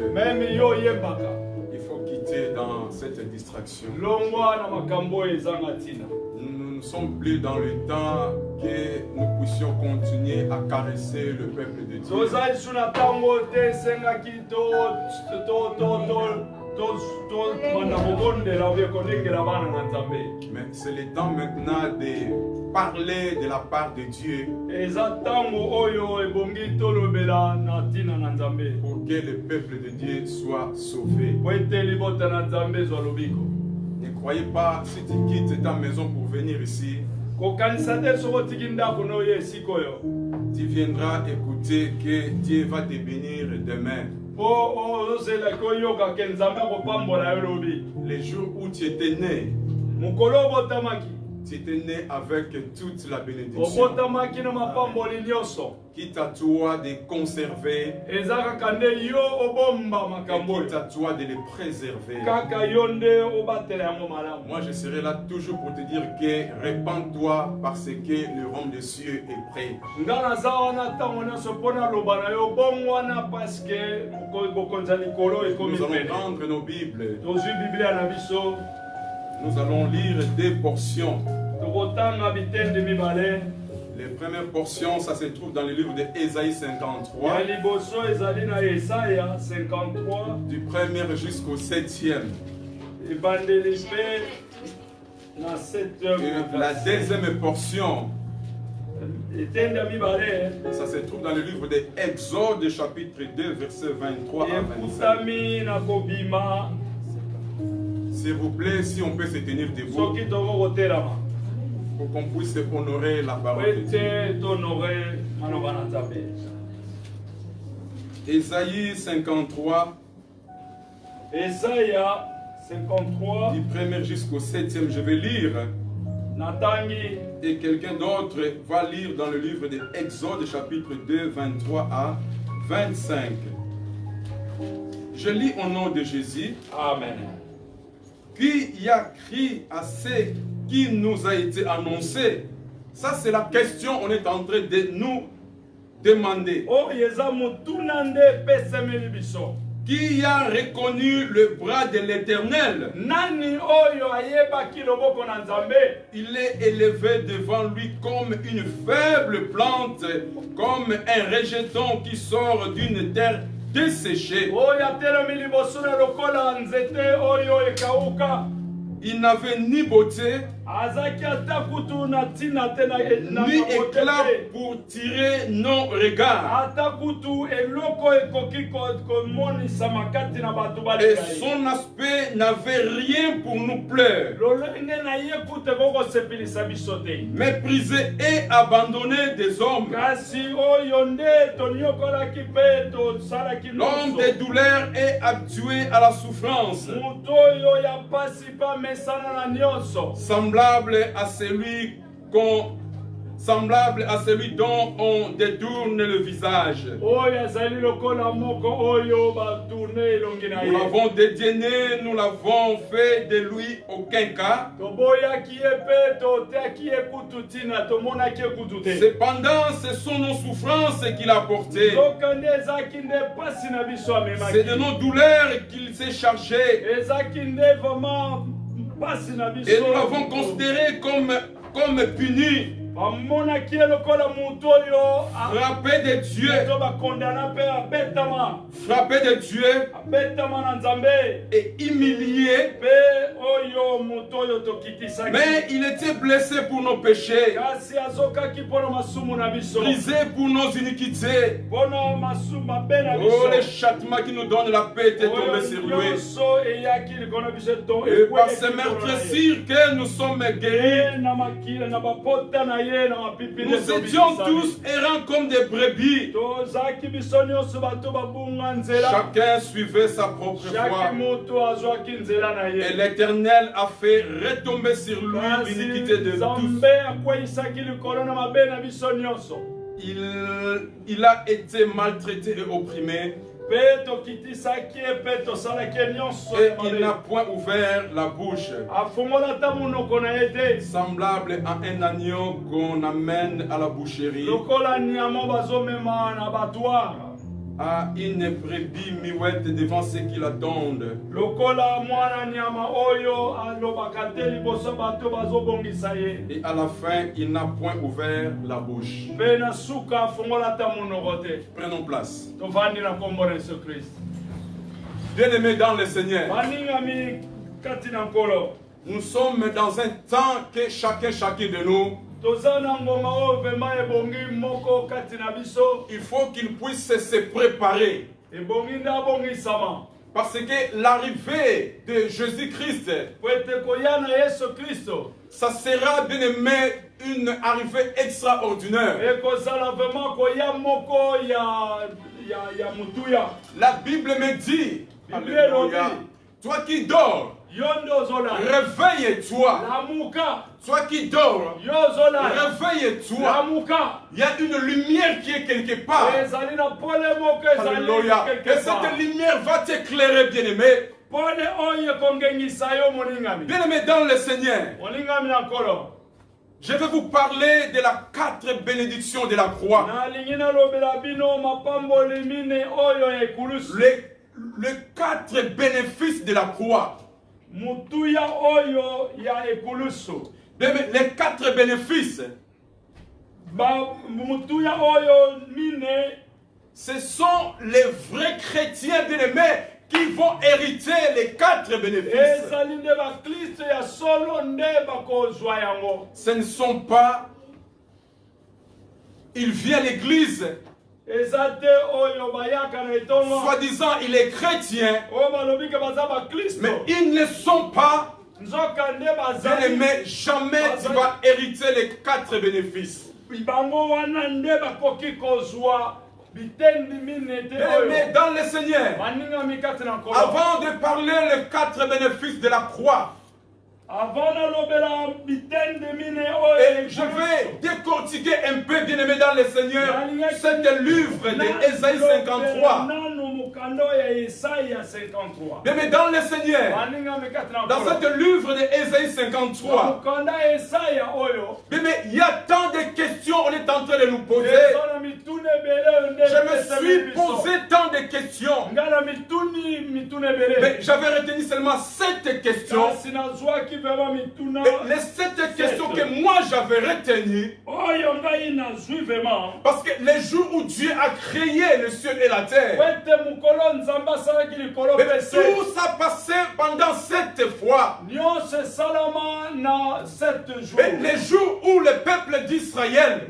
il faut quitter dans cette distraction. Nous ne sommes plus dans le temps que nous puissions continuer à caresser le peuple de Dieu. Mais c'est le temps maintenant de parler de la part de Dieu pour que le peuple de Dieu soit sauvé. Ne croyez pas, si tu quittes ta maison pour venir ici, tu viendras écouter que Dieu va te bénir demain. Les jours où tu étais né, Tu étais né avec toute la bénédiction. obotamaki na mapamboli nyonso Quitte à toi de conserver eza kaka nde yo obomba et makambo quitte oyo à toi de les préserver. kaka yo nde obatela yango malamu. Moi, je serai là toujours pour te dire que répands-toi parce que le royaume des cieux est prêt. nga naza wana ntango nyonso mpo naloba na yo bongwana parceke bokonzi ya likolo ekomi Nous allons pene. prendre nos Bibles. tozwi biblia na biso Nous allons lire deux portions. tokotanga bitende mibale. Les premières portions, ça se trouve dans le livre de Ésaïe 53, ya liboso ezali na Yesaya 53 du 1er jusqu'au 7e. ebandeli mpe na 7 Et la deuxième portion, etende ya mibale ça se trouve dans le livre de Exode, chapitre 2, versets 23 à 25. ekutami na kobima S'il vous plaît, si on peut se tenir debout soki tokokotelama pour qu'on puisse honorer la po parole de Dieu. ete tonore maloba na nzambe. Ésaïe 53, Esaya 53 du 1er jusqu'au 7e, je vais lire. natangi Et quelqu'un d'autre va lire dans le livre de Exode, chapitre 2, 23 à 25. Je lis au nom de Jésus. amen. Qui y a crié à ce qui nous a été annoncé? Ça, c'est la question qu'on est en train de nous demander. oyo eza motuna nde epesemeli biso. Qui a reconnu le bras de l'Éternel? Nani oyo ayebaki loboko na nzambe? Il est élevé devant lui comme une faible plante, comme un rejeton qui sort d'une terre desséchée. oyo atelemi liboso na lokola nzete oyo ekauka. Il n'avait ni beauté, azaki ata kutu na ntina te na ni bote éclat te. pour tirer nos regards. ata kutu eloko ekoki komonisama kati na bato Et baleka ye. son aspect n'avait rien pour nous plaire. lolenge na ye kutu ekokosepelisa biso te. Méprisé et abandonné des hommes. kasi oyo nde tonyokolaki mpe tosalaki L'homme nyonso. des douleurs est habitué à la souffrance. moto oyo ya pasi mpe amesana na nyonso. Semblable à celui dont on détourne le visage. oyo ezali lokola moko oyo batourne elongi na Nous ye. l'avons dédainé, nous l'avons fait de lui aucun cas. toboyaki ye mpe toteaki ye kutu ntina tomonaki ye kutu te. Cependant, ce sont nos souffrances qu'il a portées. soka nde ezalaki nde pasi na biso C'est de amemaki. nos douleurs qu'il s'est chargé. ezalaki nde vraiment pasi na biso. Et nous l'avons considéré comme puni, bamonaki ye lokola motu oyo frappé de Dieu, to bakondana mpe abetama frappé de Dieu abetama na nzambe et humilié. mpe oyo motu oyo tokitisaki. Mais il était blessé pour nos péchés, kasi azokaki mpo na masumu na biso, brisé pour nos iniquités. mpo na masumu mabe na Oh, le biso. châtiment qui nous donne la paix était tombé oyo sur lui. nyonso eyaki likolo na biso to Et par ses meurtrissures que nous sommes guéris. na makila na bapota na ye na mapipi nde Nous étions tobikisami. tous errants comme des brebis. tozalaki biso nyonso bato babunga nzela. Chacun suivait sa propre Chaque voie. moto azwaki nzela na Et ye. l'Éternel a fait retomber sur lui l'iniquité de tous. nzambe akweyisaki likolo na mabe na biso nyonso. Il a été maltraité et opprimé. mpe tokitisaki ye mpe tosalaki ye nyonso Et ya il mabe. n'a point ouvert la bouche. afongola ata monoko na ye te. Semblable à un agneau qu'on amène à la boucherie, lokola nyama bazomema na batware. à une brebis muette devant ceux qui l'attendent. lokola mwana nyama oyo alobaka te liboso bato bazobongisa ye. Et à la fin, il n'a point ouvert la bouche. mpe na suka afongola ata monoko te. Prenons place. tovandi na nkombo na yesu kristo. Bien-aimés dans le Seigneur, baningami kati na nkolo. nous sommes dans un temps que chacun de nous, toza na ngonga oyo vema ebongi moko kati na biso. il faut qu'il puisse se préparer. ebongi nde abongisama. Parce que l'arrivée de Jésus-Christ, po ete koya na yesu kristo ça sera, bien-aimé, une arrivée extraordinaire. ekozala vema koya moko ya mutuya. La Bible me dit, Bible Alléluia, dit. toi qui dors, Réveille-toi. Toi qui dors, réveille-toi. Il y a une lumière qui est quelque part. Alléluia. Et cette lumière va t'éclairer, bien-aimé. Bien-aimé dans le Seigneur. Je vais vous parler de la 4 bénédictions de la croix. Les 4 bénéfices de la croix. Les 4 bénéfices. Ce sont les vrais chrétiens bien-aimés qui vont hériter les 4 bénéfices. Ce ne sont pas, il vient à l'église, soi-disant il est chrétien, mais ils ne sont pas bien-aimés. Jamais tu vas hériter les 4 bénéfices. Mais dans le Seigneur, avant de parler les 4 bénéfices de la croix, et je vais décortiquer un peu, bien-aimé dans le Seigneur, cet livre d'Ésaïe 53. Bien-aimé dans le Seigneur, dans cet livre d'Ésaïe 53, bien-aimé, il y a tant de questions on est en train de nous poser. Je me suis posé tant de questions, mais j'avais retenu seulement 7 questions. Les 7 questions que moi j'avais retenues, parce que les jours où Dieu a créé le ciel et la terre, tout ça passait pendant 7 fois. Les jours où le peuple d'Israël,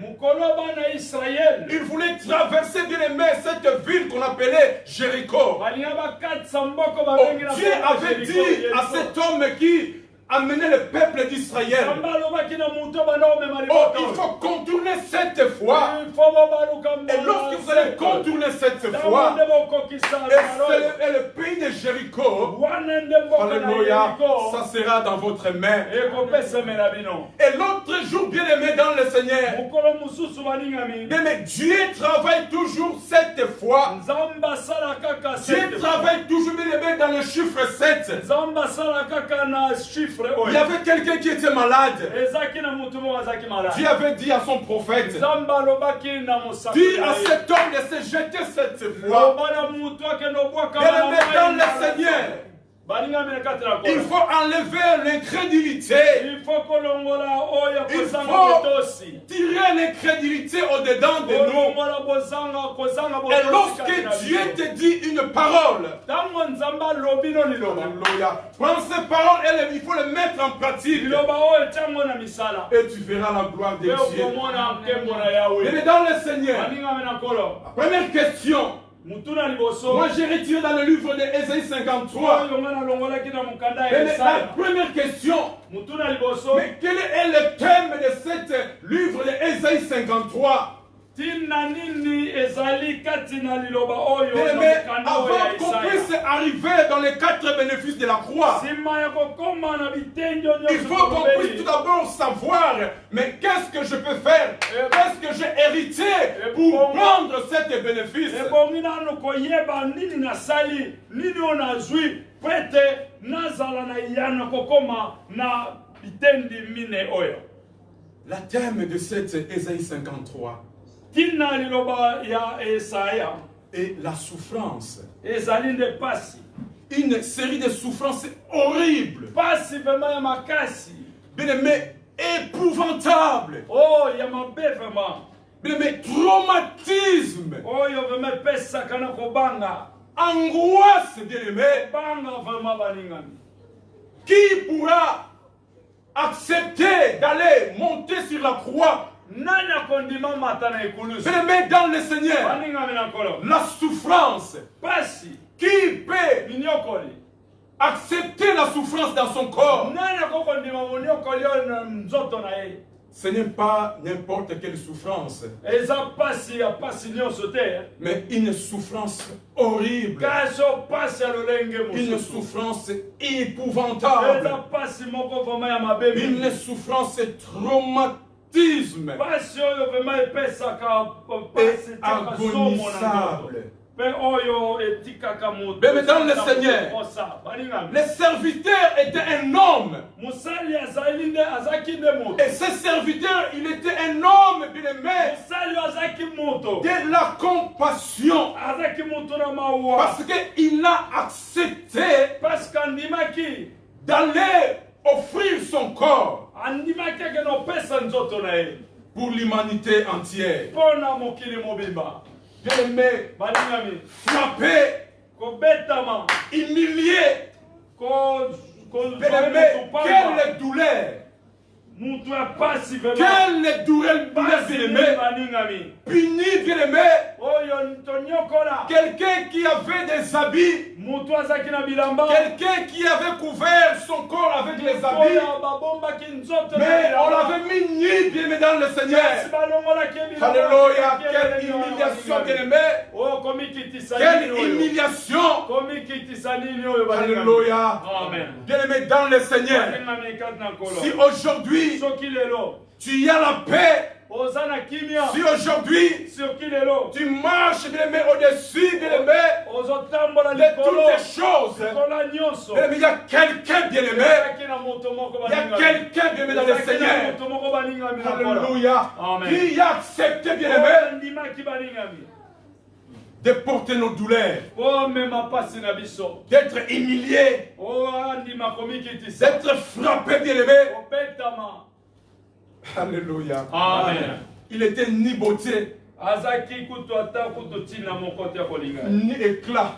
il voulait traverser, bien aimé, cette ville qu'on appelait Jéricho. Dieu avait dit à cet homme qui amener le peuple d'Israël, il faut contourner 7 fois. Et lorsque vous allez contourner 7 fois, et le pays de Jéricho, alléluia, ça sera dans votre main. Et l'autre jour, bien aimé dans le Seigneur, bien aimé, Dieu travaille toujours 7 fois. Dieu travaille toujours, bien aimé, dans le chiffre 7. Il y avait quelqu'un qui était malade. Dieu avait dit à son prophète, dis à cet homme de se jeter 7 fois. Bien-aimé dans le Seigneur, il faut enlever l'incrédulité. Il faut tirer l'incrédulité au-dedans de nous. Et lorsque Dieu te dit une parole, alléluia, prends ces paroles et il faut les mettre en pratique. Et tu verras la gloire de Dieu. Mais dans le Seigneur, première question. Moi j'ai retiré dans le livre d'Ésaïe 53. La première question, mais quel est le thème de cet livre d'Ésaïe 53? Mais avant qu'on puisse arriver dans les 4 bénéfices de la croix, il faut qu'on puisse tout d'abord savoir, mais qu'est-ce que je peux faire? Qu'est-ce que j'ai hérité pour prendre cet bénéfice? La thème de cet Ésaïe 53 et la souffrance. Une série de souffrances horribles. Bien-aimé, épouvantables. Bien-aimé, traumatisme. Angoisse, bien-aimé. Qui pourra accepter d'aller monter sur la croix? Bien-aimé dans le Seigneur, la souffrance. Qui peut accepter la souffrance dans son corps? Ce n'est pas n'importe quelle souffrance, mais une souffrance horrible, une souffrance épouvantable, une souffrance traumatisme et agonisable. Mais dans le Seigneur, le serviteur était un homme. Et ce serviteur, il était un homme bien-aimé de la compassion. Parce qu'il a accepté d'aller offrir son corps pour l'humanité entière. Bien-aimé, frappé, humilié, bien-aimé, quelle douleur! Quelle douleur, bien-aimé! Puni, bien-aimé! Quelqu'un qui avait des habits, quelqu'un qui avait couvert son corps avec les habits, mais on l'avait mis nu, bien-aimé, dans le Seigneur. Alléluia! Quelle humiliation, bien-aimé! Quelle humiliation! Alléluia! Bien-aimé, dans le Seigneur, si aujourd'hui tu as la paix, si aujourd'hui tu marches, bien-aimé, au-dessus, bien-aimé, de toutes les choses, bien-aimé, il y a quelqu'un, bien-aimé, il y a quelqu'un, bien-aimé, dans le Seigneur, alléluia, qui a accepté, bien-aimé, de porter nos douleurs, d'être humilié, d'être frappé, bien-aimé. Alléluia. Amen. Il était ni beauté, ni éclat.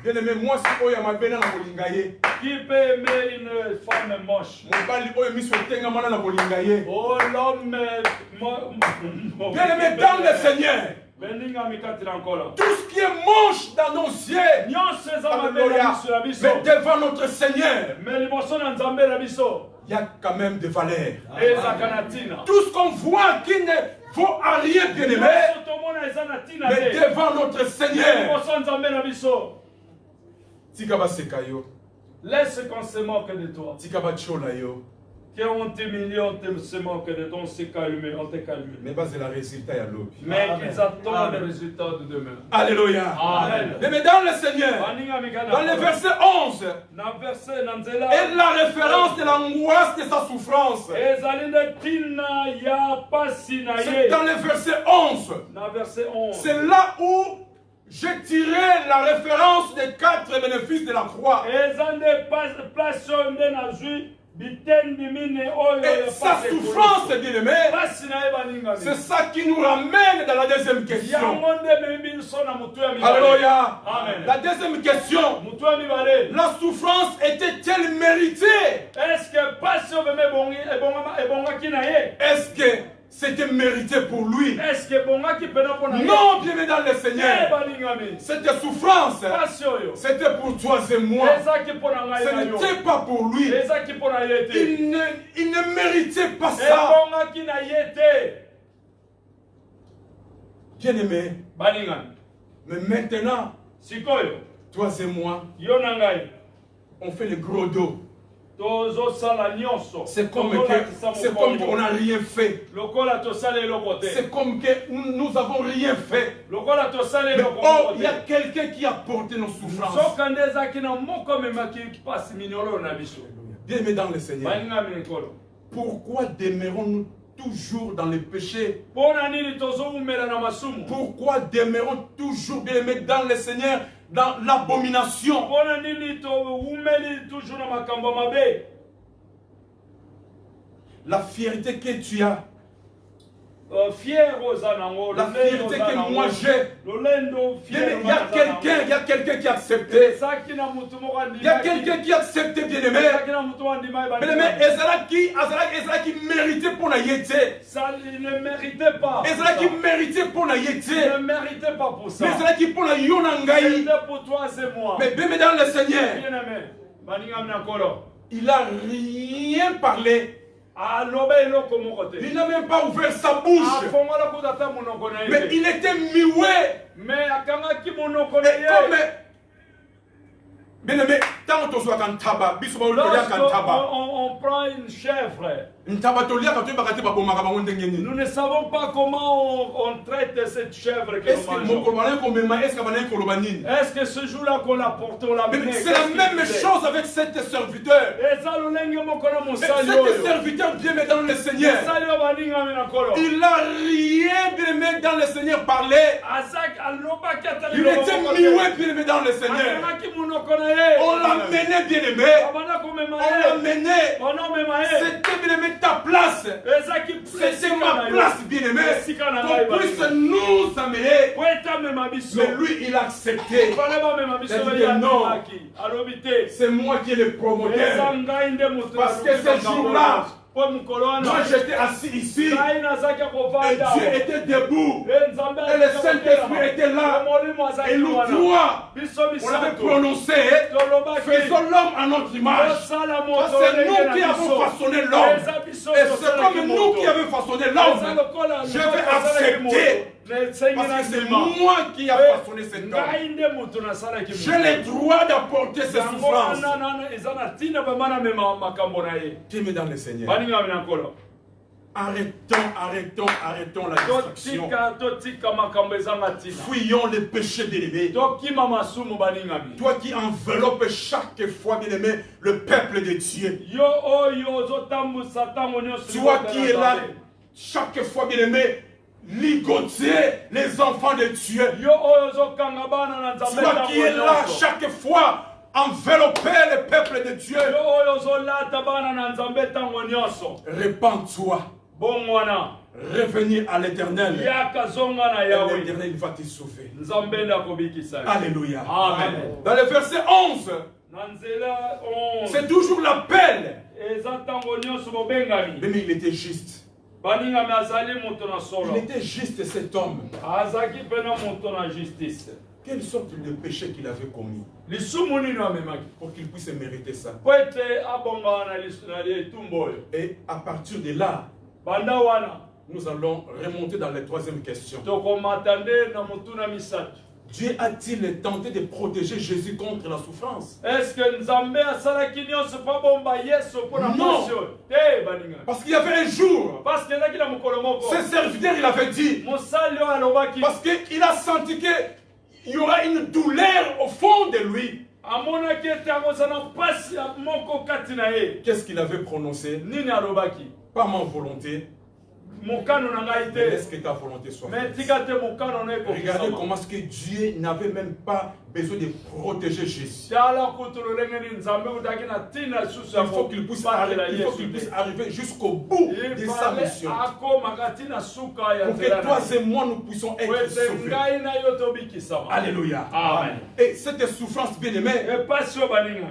Bien-aimé, moi, si on m'a béni dans qui peut aimer une femme moche? Oh, l'homme. Bien-aimé, dans le Seigneur, tout ce qui est moche dans nos yeux, alléluia, mais devant notre Seigneur, il y a quand même des valeurs. Tout ce qu'on voit qui ne vaut à rien, bien-aimé, mais devant notre Seigneur, laisse qu'on se moque de toi. Qu'on t'humilie, on se moque de toi, on s'est calmé, on t'est calmé. Mais c'est le résultat à l'aube. Mais qu'ils attendent le résultat de demain. Alléluia. Amen. Mais dans le Seigneur, dans le verset 11, et la référence de l'angoisse de sa souffrance. C'est dans le verset 11. C'est là où j'ai tiré la référence des 4 bénéfices de la croix. Et sa souffrance, bien-aimé, c'est ça qui nous ramène dans la deuxième question. Alléluia. La deuxième question, la souffrance était-elle méritée? Est-ce que c'était mérité pour lui? Non, bien-aimé dans le Seigneur. Cette souffrance, c'était pour toi et moi. Ce n'était pas pour lui. Il ne méritait pas ça. Bien-aimé. Mais maintenant, toi et moi, on fait le gros dos. C'est comme qu'on n'a rien fait. C'est comme que nous n'avons rien fait. Mais oh, il y a quelqu'un qui a porté nos souffrances. Bien-aimés dans le Seigneur, pourquoi demeurons-nous toujours dans le péché? Pourquoi demeurons toujours, bien-aimés, dans le Seigneur, dans l'abomination? La fierté que tu as, la fierté que moi j'ai, il y a quelqu'un qui a accepté. Il y a quelqu'un qui a accepté, bien-aimé. Bien-aimé, Ezra qui méritait pour la yété. Il ne méritait pas. Ezra qui méritait pour la yété. Il ne méritait pas pour ça. Mais Ezra qui pour la yonangaï. C'était pour toi et moi. Mais bien dans le Seigneur, il n'a rien parlé. Il n'a même pas ouvert sa bouche. Mais il était muet. Et comme bien aimé, tant on soit quand tabac, on prend une chèvre. Nous ne savons pas comment on traite cette chèvre que nous mangeons. Est-ce que ce jour-là qu'on l'a porté, on l'a mené? C'est la même chose avec cet serviteur. Cet serviteur bien aimé dans le Seigneur. Il n'a rien bien aimé dans le Seigneur parler. Il était muet bien aimé dans le Seigneur. On l'a mené bien aimé. On l'a mené. C'était bien aimé ta place. C'est ma place bien aimé. Qu'on puisse nous amener. Mais lui il a accepté. Il a dit non. C'est moi qui ai le promoteur. Parce que ce jour-là, moi j'étais assis ici. Et Dieu était debout. Et le Saint-Esprit était là. Et nous trois, on avait prononcé, faisons l'homme à notre image. Parce que c'est nous qui avons façonné l'homme. Et c'est comme nous qui avons façonné l'homme. Je vais accepter. Parce que c'est moi qui ai façonné cet homme. J'ai le droit d'apporter ces souffrances. Tu es dans le Seigneur. Arrêtons la distraction. Fuyons les péchés bien-aimés. Toi qui enveloppes chaque fois, bien-aimé, le peuple de Dieu. Toi qui es là chaque fois, bien-aimé, ligoter les enfants de Dieu. Toi qui es là chaque fois, envelopper le peuple de Dieu. Répands-toi. Revenir à l'Éternel. L'Éternel va te sauver. Alléluia. Amen. Dans le verset 11, c'est toujours l'appel. Mais il était juste. Il était juste cet homme. Quelle sorte de péché qu'il avait commis pour qu'il puisse mériter ça. Et à partir de là, nous allons remonter dans la troisième question. Dieu a-t-il tenté de protéger Jésus contre la souffrance? Est-ce que Nzambe a salaki nyonso pa bomba Yesu pour la passion? Parce qu'il y avait un jour, parce que là qu'il a mokolo moko. ce serviteur il avait dit, parce qu'il a senti qu'il y aura une douleur au fond de lui. Qu'est-ce qu'il avait prononcé? Pas ma volonté. Laisse que ta volonté soit faite. Regardez comment est-ce que Dieu n'avait même pas besoin de protéger Jésus. Il faut qu'il puisse arriver jusqu'au bout de sa mission. Pour que toi et moi nous puissions être sauvés. Alléluia. Amen. Et cette souffrance bien aimée,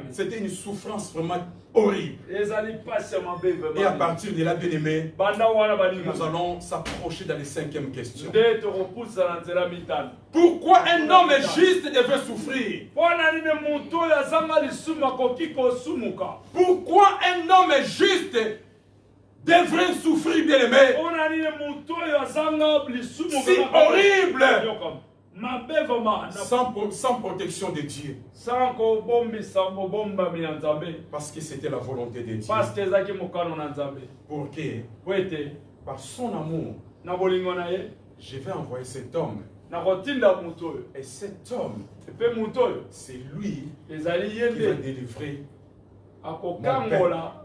c'était une souffrance vraiment horrible. Et à partir de là, bien aimé, nous allons s'approcher dans les cinquièmes questions. Pourquoi un homme juste devait souffrir? Pourquoi un homme juste devrait souffrir, bien aimé? Si horrible! Sans protection de Dieu. Parce que c'était la volonté de Dieu. Pour que, par son amour, je vais envoyer cet homme. Et cet homme, c'est lui qui va délivrer mon père.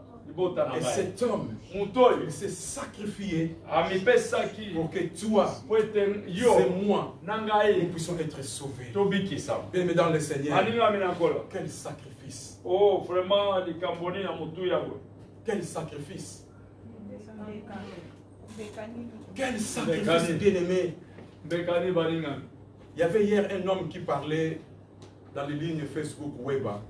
Et cet homme, il s'est sacrifié pour que toi et moi, nous puissions être sauvés. Bien dans le Seigneur, quel sacrifice! Oh, vraiment, Quel sacrifice! Quel sacrifice, bien-aimé! Il y avait hier un homme qui parlait dans les lignes Facebook Weba.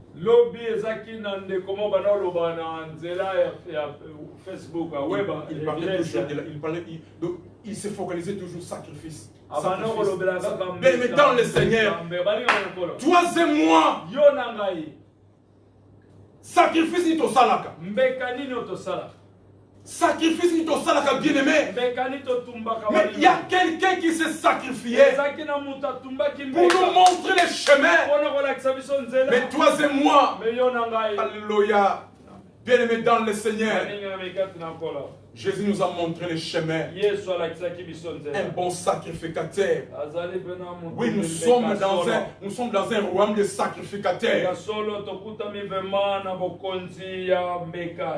Il se focalisait toujours sacrifice. Mais dans le Seigneur, toi et moi, Sacrifice ni tosalaka. Mbekani no tosala. Sacrifice ni tosalaka bien-aimé. Mbekani to tumbaka. Mais il y a quelqu'un qui s'est sacrifié pour Pour nous montrer les chemins. Mais toi et moi, alléluia, bien-aimé dans le Seigneur, Jésus nous a montré les chemins. Un bon sacrificateur. Oui, nous sommes dans un royaume de sacrificateurs.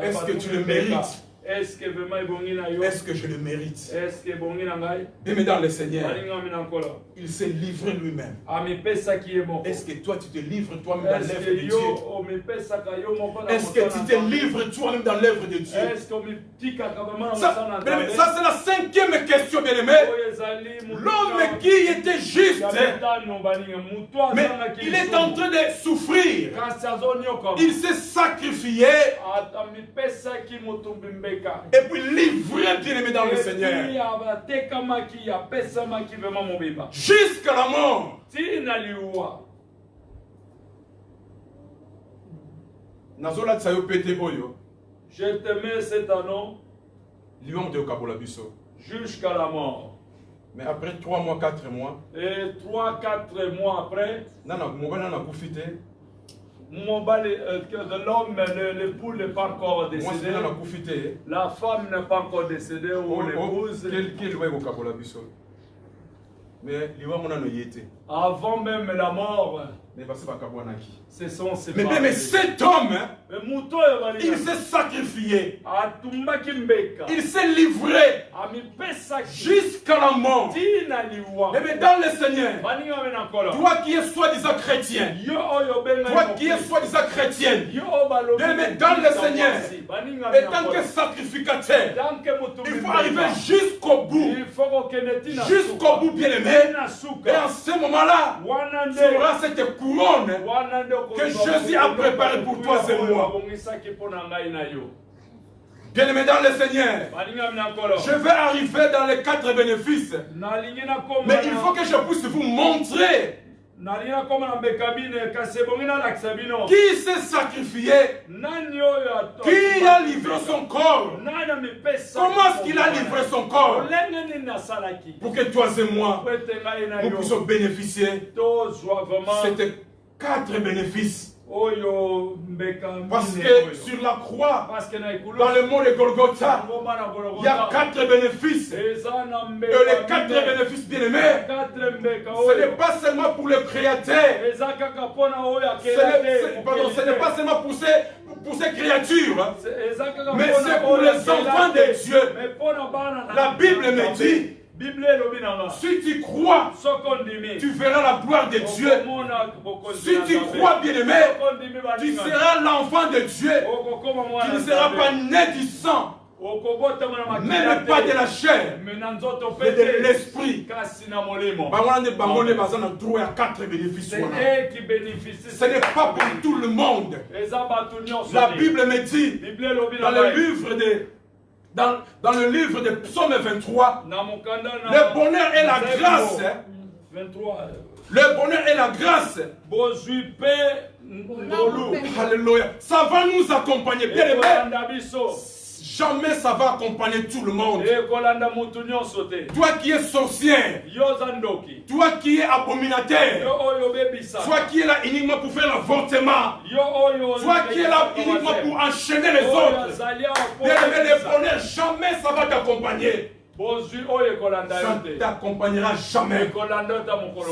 Est-ce que tu le mérites? Est-ce que vraiment Est-ce que je le mérite? Est-ce que Bien dans le Seigneur, il s'est livré lui-même. Est-ce que toi tu te livres toi-même dans l'œuvre de Dieu? Est-ce que tu te livres toi-même dans l'œuvre de Dieu? Ça c'est la cinquième question, bien-aimé. L'homme qui était juste, mais il est en train de souffrir. Il s'est sacrifié. Et puis livré, bien-aimé dans le Seigneur. Jusqu'à la mort. Je te mets cet anneau jusqu'à la mort. Mais après 3 mois, 4 mois, et 3-4 mois après, de l'homme, l'époux n'est pas encore décédé. La femme n'est pas encore décédée ou l'épouse. Avant même la mort, ce sont ses parents. Mais cet homme, il s'est sacrifié. Il s'est livré jusqu'à la mort. Mais dans le Seigneur, toi qui es soi-disant chrétien, toi qui es soi-disant chrétienne, mais dans le Seigneur, et tant que sacrificateur, il faut arriver jusqu'au bout. Jusqu'au bout, bien-aimé. Et en ce moment-là, tu auras cette couronne que Jésus a préparée pour toi et moi. Bien-aimé dans le Seigneur, je vais arriver dans les 4 bénéfices. Mais il faut que je puisse vous montrer qui s'est sacrifié, qui a livré son corps. Comment est-ce qu'il a livré son corps pour que toi et moi nous puissions bénéficier de ces 4 bénéfices. Parce que sur la croix, dans le mont de Golgotha, il y a 4 bénéfices. Et les 4 bénéfices, bien-aimés, ce n'est pas seulement pour le Créateur. Ce n'est pas seulement pour ces créatures, mais c'est pour les enfants de Dieu. La Bible me dit, si tu crois, tu verras la gloire de Dieu. Si tu crois, bien-aimé, tu seras l'enfant de Dieu. Tu ne seras pas né du sang, même pas de la chair, mais de l'esprit. Ce n'est pas pour tout le monde. La Bible me dit, dans le livre de Psaume 23, le bonheur et la grâce. Le bonheur et la grâce. Alléluia. Ça va nous accompagner. Bien aimé. Jamais ça va accompagner tout le monde. Toi qui es sorcière, toi qui es abominateur, toi qui es là uniquement pour faire l'avortement, toi qui es là uniquement pour enchaîner les autres, bien aimé, le bonheur, jamais ça va t'accompagner. Ça ne t'accompagnera jamais.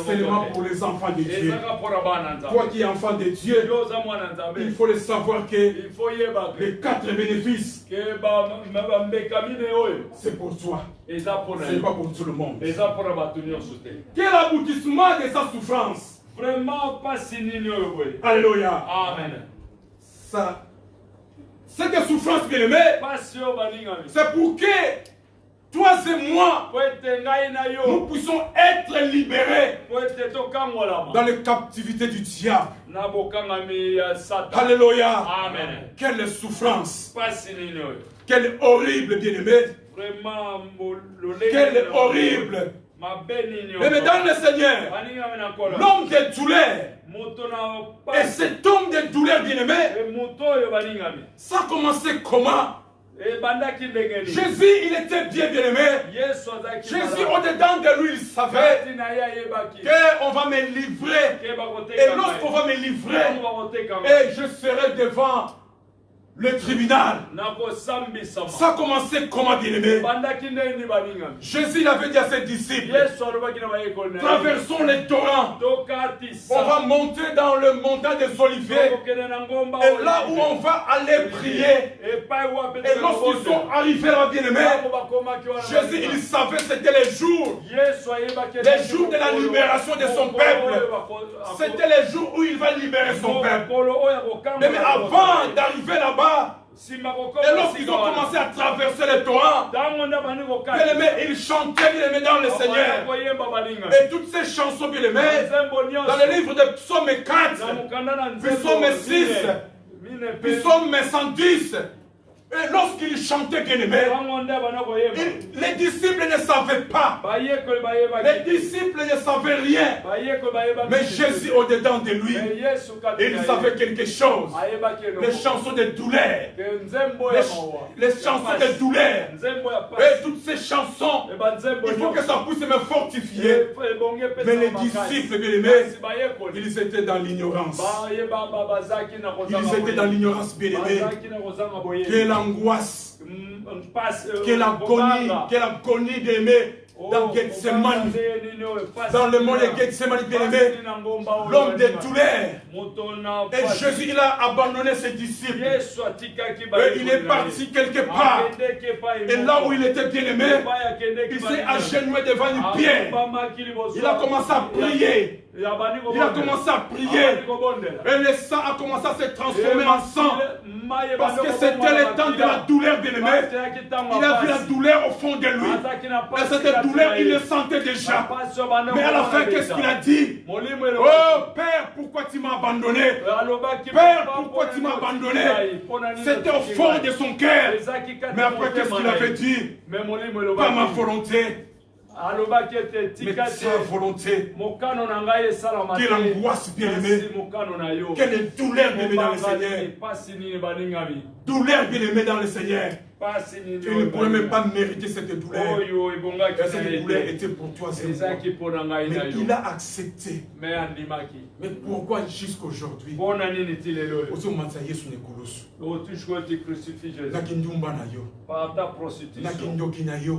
Seulement pour les enfants de Dieu. Toi qui es enfant de Dieu, il faut le savoir que les 4 bénéfices, c'est pour toi. Ce n'est pas pour tout le monde. Quel aboutissement de sa souffrance? Alléluia. Amen. Ça, c'est que souffrance, bien aimé, c'est pour que toi et moi, nous puissions être libérés dans la captivité du diable. Alléluia. Amen. Quelle souffrance. Quelle horrible, bien-aimé. Quelle horrible. Mais dans le Seigneur, l'homme de douleur, Et cet homme de douleur bien-aimé, ça a commencé comment? Jésus, il était bien-aimé. Jésus, au-dedans de lui, il savait qu'on va me livrer. Et lorsqu'on va me livrer, et je serai devant le tribunal. Ça a commencé comment, bien-aimé? Jésus avait dit à ses disciples, traversons les torrents. On va monter dans le montagne des Oliviers. Et là où on va aller prier. Et lorsqu'ils sont arrivés là, bien-aimé, Jésus, il savait que c'était les jours de la libération de son peuple. C'était les jours où il va libérer son peuple. Mais avant d'arriver là-bas, et lorsqu'ils ont commencé à traverser les torrents, ils chantaient bien-aimés dans le Seigneur. Et toutes ces chansons bien-aimées, dans le livre de Psaume 4, Psaume 6, Psaume 110, et lorsqu'ils chantaient bien-aimés, les disciples ne savaient pas. Les disciples ne savaient rien. Mais Jésus, au-dedans de lui, il savait quelque chose. Les chansons de douleur. Les chansons de douleur. Et toutes ces chansons, il faut que ça puisse me fortifier. Mais les disciples, bien-aimés, ils étaient dans l'ignorance. Ils étaient dans l'ignorance, bien-aimés. Quelle angoisse, quelle agonie d'aimer dans Gethsemane, dans le monde de Gethsemane, bien-aimé, l'homme de douleur. Et Jésus, il a abandonné ses disciples. Et il est parti quelque part. Et là où il était bien-aimé, il s'est agenouillé devant une pierre. Il a commencé à prier. Il a commencé à prier. Et le sang a commencé à se transformer en sang. Parce que c'était le temps de la douleur, bien-aimé. Il a vu la douleur au fond de lui. Et cette douleur, il le sentait déjà. Mais à la fin, qu'est-ce qu'il a dit? Oh Père, pourquoi tu m'as abandonné? Père, pourquoi tu m'as abandonné? C'était au fond de son cœur. Mais après, qu'est-ce qu'il avait dit? Pas ma volonté, mais ta volonté. Quelle angoisse, bien-aimé. Quelle douleur, bien-aimé, dans le Seigneur. Douleur, bien-aimé, dans le Seigneur. Tu ne pourrais même pas mériter cette douleur. Et cette douleur était pour toi, c'est moi. Mais il a accepté. Mais pourquoi jusqu'aujourd'hui? Par ta prostitution,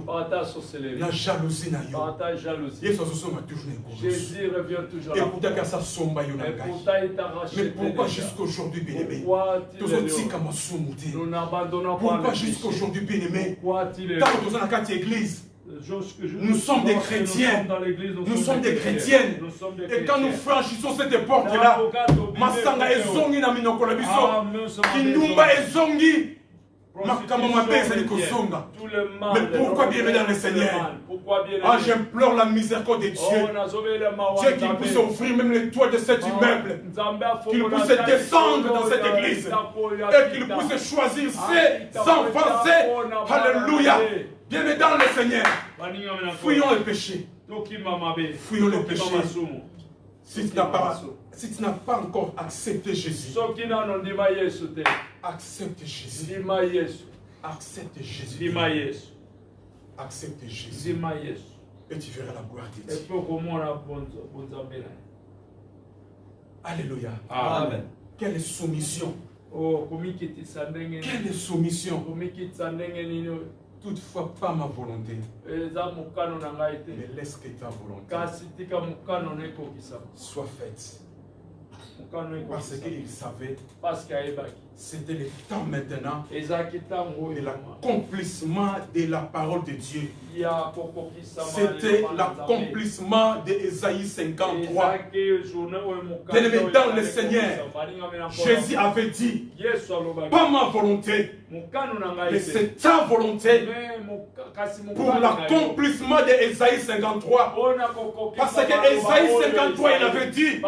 par ta sorcellerie, la jalousie, par ta jalousie. Jésus revient toujours là. Mais pourquoi jusqu'aujourd'hui, bien-aimé? Nous n'abandonnons pas Pourquoi jusqu'aujourd'hui, bien-aimé? Dans notre église, nous sommes des chrétiens. Nous sommes des chrétiennes. Et quand nous franchissons cette porte-là, Masanga ezongi na minoko na biso, Kindumba ezongi, Makama mabeza ni kozonga. Mais pourquoi bien-aimé dans le Seigneur? Ah, j'implore la miséricorde de Dieu. Dieu qu'il puisse offrir même les toits de cet immeuble, qu'il puisse descendre dans cette église et qu'il puisse choisir ses enfants. Alléluia. Bienvenue dans le Seigneur. Fuyons le péché. Fuyons le péché. Si tu n'as pas encore accepté Jésus, accepte Jésus. Accepte Jésus. Accepte Jésus. Et tu verras la gloire de Dieu. Alléluia. Amen. Quelle soumission. Quelle soumission. Toutefois, pas ma volonté. Mais laisse que ta volonté soit faite. Parce qu'il savait, c'était le temps maintenant de l'accomplissement de la parole de Dieu. C'était l'accomplissement d'Ésaïe 53. Bien-aimé dans le Seigneur, Jésus avait dit, pas ma volonté, mais c'est ta volonté pour l'accomplissement d'Ésaïe 53. Parce que Ésaïe 53, il avait dit,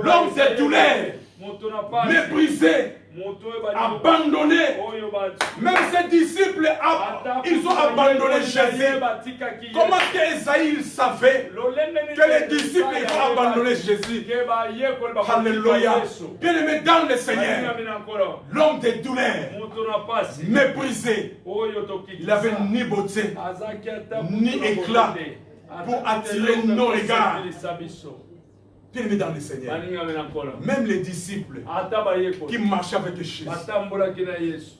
l'homme de douleur, méprisé, abandonné. Même ses disciples, ils ont abandonné Jésus. Comment qu'Esaïe il savait que les disciples vont abandonner Jésus? Alléluia. Bien-aimé dans le Seigneur, l'homme des douleurs, méprisé, il n'avait ni beauté, ni éclat pour attirer nos regards. Bien-aimé dans le Seigneur, même les disciples qui marchaient avec Jésus,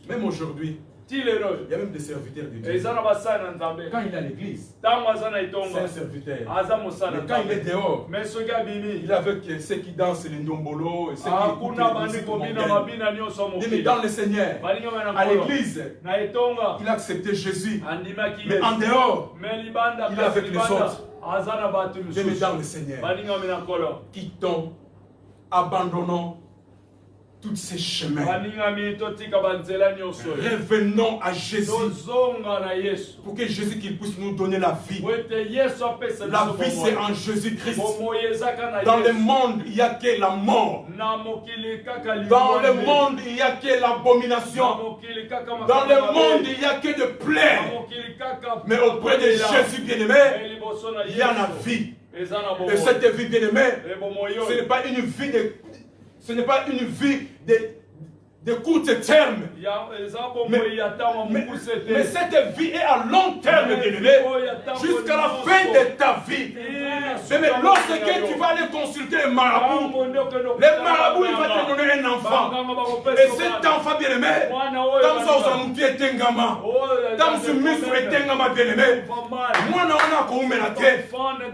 même aujourd'hui, il y a même des serviteurs de Dieu. Quand il est à l'église, c'est un serviteur. Mais quand il est dehors, il est avec ceux qui dansent les ndombolo, ceux qui écoutent les musiques. Mais dans le Seigneur, à l'église, il a accepté Jésus. Mais en dehors, il est avec les autres. Mais dans le Seigneur, quittons, abandonnons tous ces chemins. Revenons à Jésus pour que Jésus qu'il puisse nous donner la vie. La vie c'est en Jésus-Christ. Dans le monde il n'y a que la mort. Dans le monde il n'y a que l'abomination. Dans le monde il n'y a que de plaies. Mais auprès de Jésus bien-aimé, il y a la vie. Et cette vie bien-aimée, ce n'est pas une vie de... Ce n'est pas une vie de court terme. Mais cette vie est à long terme, bien-aimé, jusqu'à la fin de ta vie. Mais lorsque tu vas aller consulter les marabouts, il va te donner un enfant. Et cet enfant, bien-aimé, comme ça, on est tengama. Comme ce muscle est tengama, bien-aimé. Moi, on a couru la tête.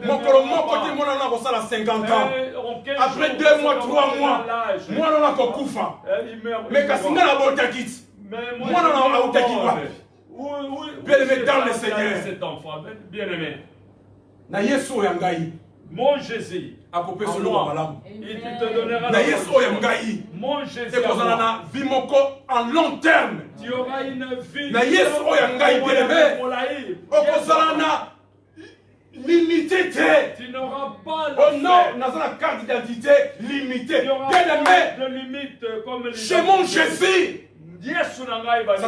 Mon côté, moi, on a 50 ans. Après 2 mois, 3 mois, moi, on a koufa. Mais quand on a la bonne quitte, moi, on a la bien-aimé dans le Seigneur. Cet enfant, bien-aimé. Na Yesu yangai. Mon Jésus, à couper sur le malam. Il te donnera na Yesu yangai. Mon Jésus, en long terme. Tu auras une vie. Na Yesu yangai bien-aimé. Okozalana limité. Tu n'auras pas oh non, dans la carte d'identité limitée. Bien-aimé, de limite comme chez mon Jésus, ça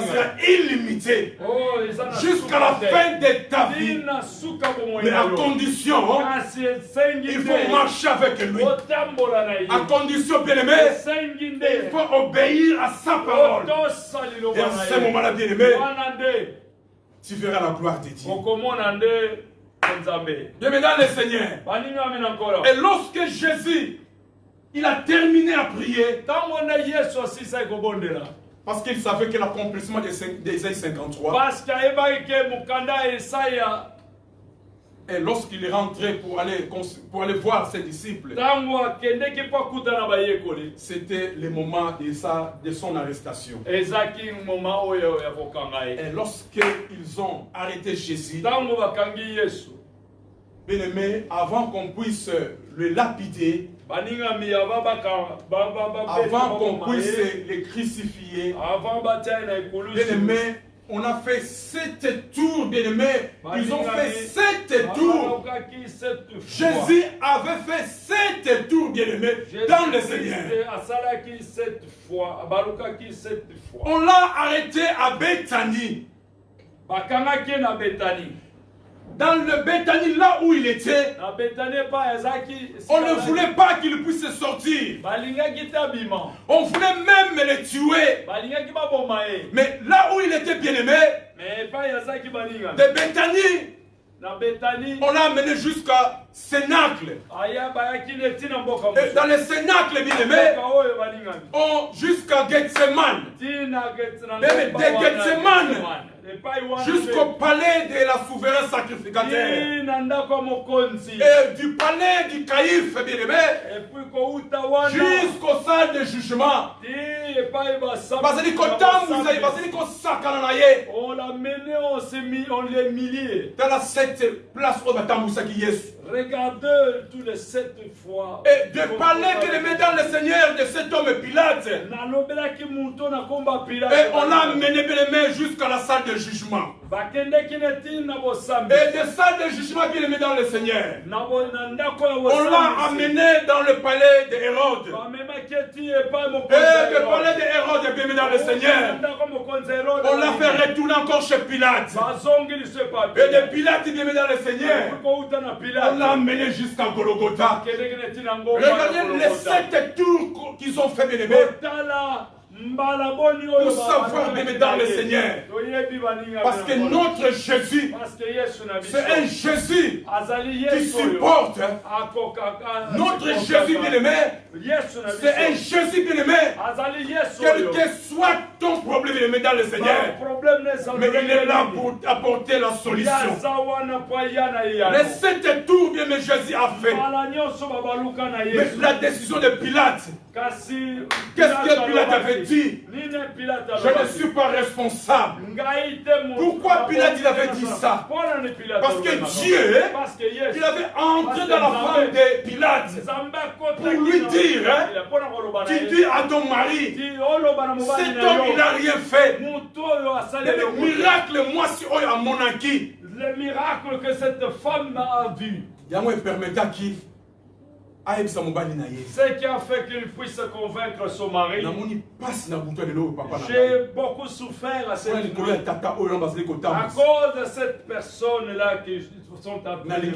sera illimité jusqu'à la fin de ta vie. Mais à condition, il faut marcher avec lui. À condition, bien-aimé, il faut obéir à sa parole. Et à ce moment-là, bien-aimé, tu verras la gloire de Dieu. Bien-aimé dans le Seigneur. Et lorsque Jésus, il a terminé à prier, parce qu'il savait que l'accomplissement d'Ésaïe 53. Et lorsqu'il est rentré pour aller voir ses disciples, c'était le moment de son arrestation. Et lorsqu'ils ont arrêté Jésus, bien-aimé, avant qu'on puisse le lapider, avant qu'on puisse le crucifier, bien-aimé, on a fait 7 tours, bien-aimé. Ils ont fait 7 tours. Jésus avait fait 7 tours, bien-aimé, dans le Seigneur. On l'a arrêté à Bethanie. Dans le Bethanie, là où il était, on ne voulait pas qu'il puisse sortir. On voulait même le tuer. Mais là où il était bien-aimé, de Bethanie, on l'a amené jusqu'à Cénacle. Et dans le Cénacle, bien-aimé, jusqu'à Gethsemane. Mais de Gethsemane jusqu'au palais de la souveraine sacrificateur. Et du palais du Caïphe, bien-aimé, jusqu'au salle de jugement. On l'a mené, on l'a humilié. Dans la 7e place où Yesu. Regardez tous les 7 fois. Et de parler que les mains dans le Seigneur de cet homme Pilate. Et on l'a amené les mains jusqu'à la salle de jugement. Et de salle de jugement bien aimé dans le Seigneur. On l'a amené dans le palais d'Hérode. Et le palais d'Hérode bien aimé dans le Seigneur. On l'a fait retourner encore chez Pilate. Et de Pilate bien aimé dans le Seigneur. On l'a amené jusqu'à Golgotha. Regardez les 7 tours qu'ils ont fait bien aimé. Pour savoir bien dans le Seigneur. Parce que notre Jésus, c'est un Jésus qui supporte. Notre Jésus bien aimé, c'est un Jésus bien aimé. Quel que soit ton problème bien aimé dans le Seigneur, mais il est là pour apporter la solution. Les 7 tours bien aimé Jésus a fait. Mais la décision de Pilate, qu'est-ce que Pilate avait dit? Je ne suis pas responsable. Pourquoi Pilate il avait dit ça? Parce que Dieu, il avait entré dans la femme de Pilate pour lui dire, tu dis à ton mari, cet homme il n'a rien fait. Le miracle, moi si on a mon acquis. Le miracle que cette femme a vu. Ce qui a fait qu'il puisse convaincre son mari. J'ai beaucoup souffert à cette nuit. À cause de cette personne-là qui sont appelés.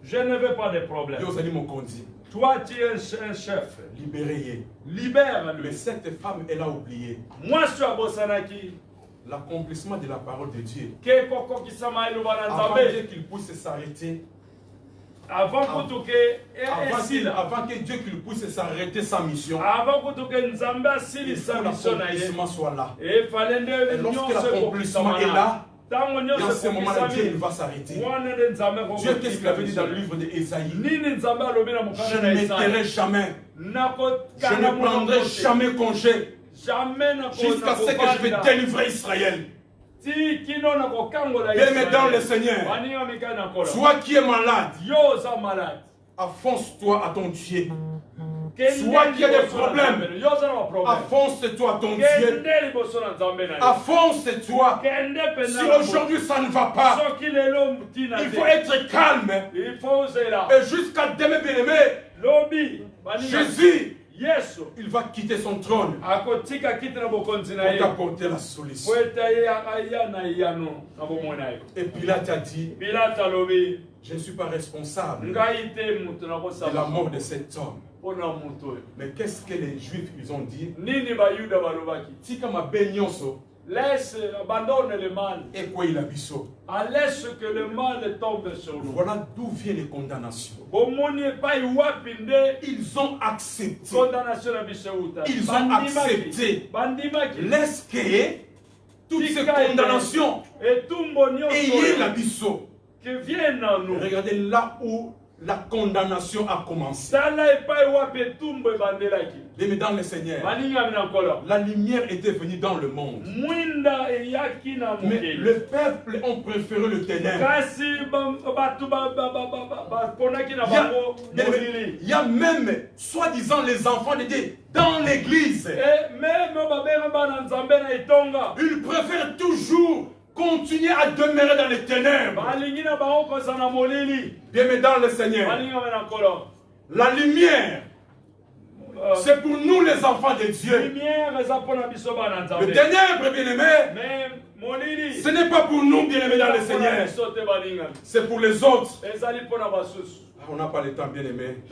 Je ne veux pas de problème. Toi, tu es un chef. Libère-le. Mais cette femme, elle a oublié. Moi, je suis à Bosanaki. L'accomplissement de la parole de Dieu. Avant qu'il puisse s'arrêter. Avant que Dieu qu'il puisse s'arrêter sa mission. Avant que l'accomplissement soit là. Et lorsque l'accomplissement est là, dans ce moment-là, Dieu il va s'arrêter. Dieu, qu'est-ce qu'il avait dit dans le livre d'Ésaïe? Je ne m'éteindrai jamais. Je ne prendrai jamais congé. Jusqu'à ce que je vais délivrer Israël. Bien dans le Seigneur. Toi qui es malade, affonce-toi à ton Dieu. Soit qu'il y a des problèmes, affonce-toi à ton Dieu. Affonce-toi. Si aujourd'hui ça ne va pas, il faut être calme. Et jusqu'à demain, bien-aimé, Jésus, il va quitter son trône pour t'apporter la solution. Et Pilate a dit, je ne suis pas responsable de la mort de cet homme. Mais qu'est-ce que les Juifs ils ont dit? Laisse, abandonne le mal. Et quoi il a biso? Laisse que le mal tombe sur nous. Voilà d'où vient les condamnations. Ils ont accepté. Ils ont accepté. Laisse que toutes ces condamnations aient la biso. Que viennent à nous. Regardez là où la condamnation a commencé. Mais dans le Seigneur, la lumière était venue dans le monde. Mais le peuple ont préféré le ténèbre. Il y a même, soi-disant, les enfants de Dieu dans l'église. Ils préfèrent toujours continuer à demeurer dans les ténèbres. Bien, mais dans le Seigneur, la lumière, c'est pour nous les enfants de Dieu. Le ténèbre, bien aimé, ce n'est pas pour nous, bien aimé dans le Seigneur. C'est pour les autres. On n'a pas le temps, bien aimé.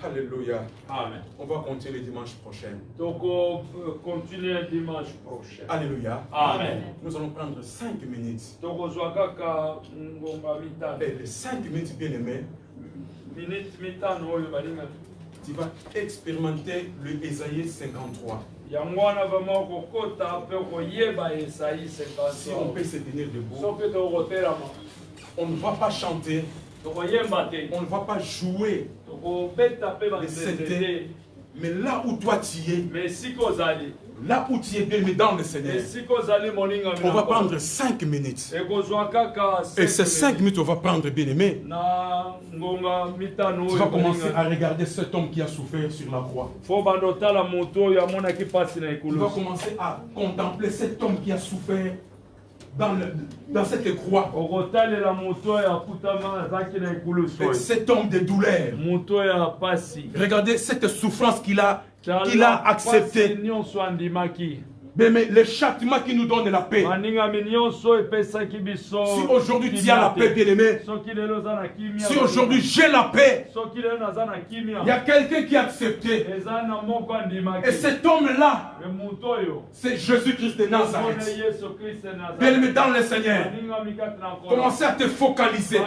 Alléluia. Amen. On va continuer dimanche prochain. Donc, continuer dimanche prochain. Alléluia. Amen. Nous allons prendre 5 minutes. Et les 5 minutes, bien aimé, tu vas expérimenter le Ésaïe 53. Si on peut se tenir debout, on ne va pas chanter. On ne va pas jouer les CD, mais là où toi tu es, Là où tu es bien, mais dans le Seigneur, on va prendre 5 minutes. Et ces 5 minutes, on va prendre bien aimé. Tu vas commencer à regarder cet homme qui a souffert sur la croix. Tu vas commencer à contempler cet homme qui a souffert dans cette croix. Et cet homme de douleur. Regardez cette souffrance qu'il a acceptée. Mais le châtiment qui nous donne la paix. Si aujourd'hui tu as la paix, bien-aimé. Si aujourd'hui j'ai la paix. Il y a quelqu'un qui a accepté. Et cet homme-là, c'est Jésus-Christ de Nazareth. Bien-aimé dans le Seigneur. Commencez à te focaliser.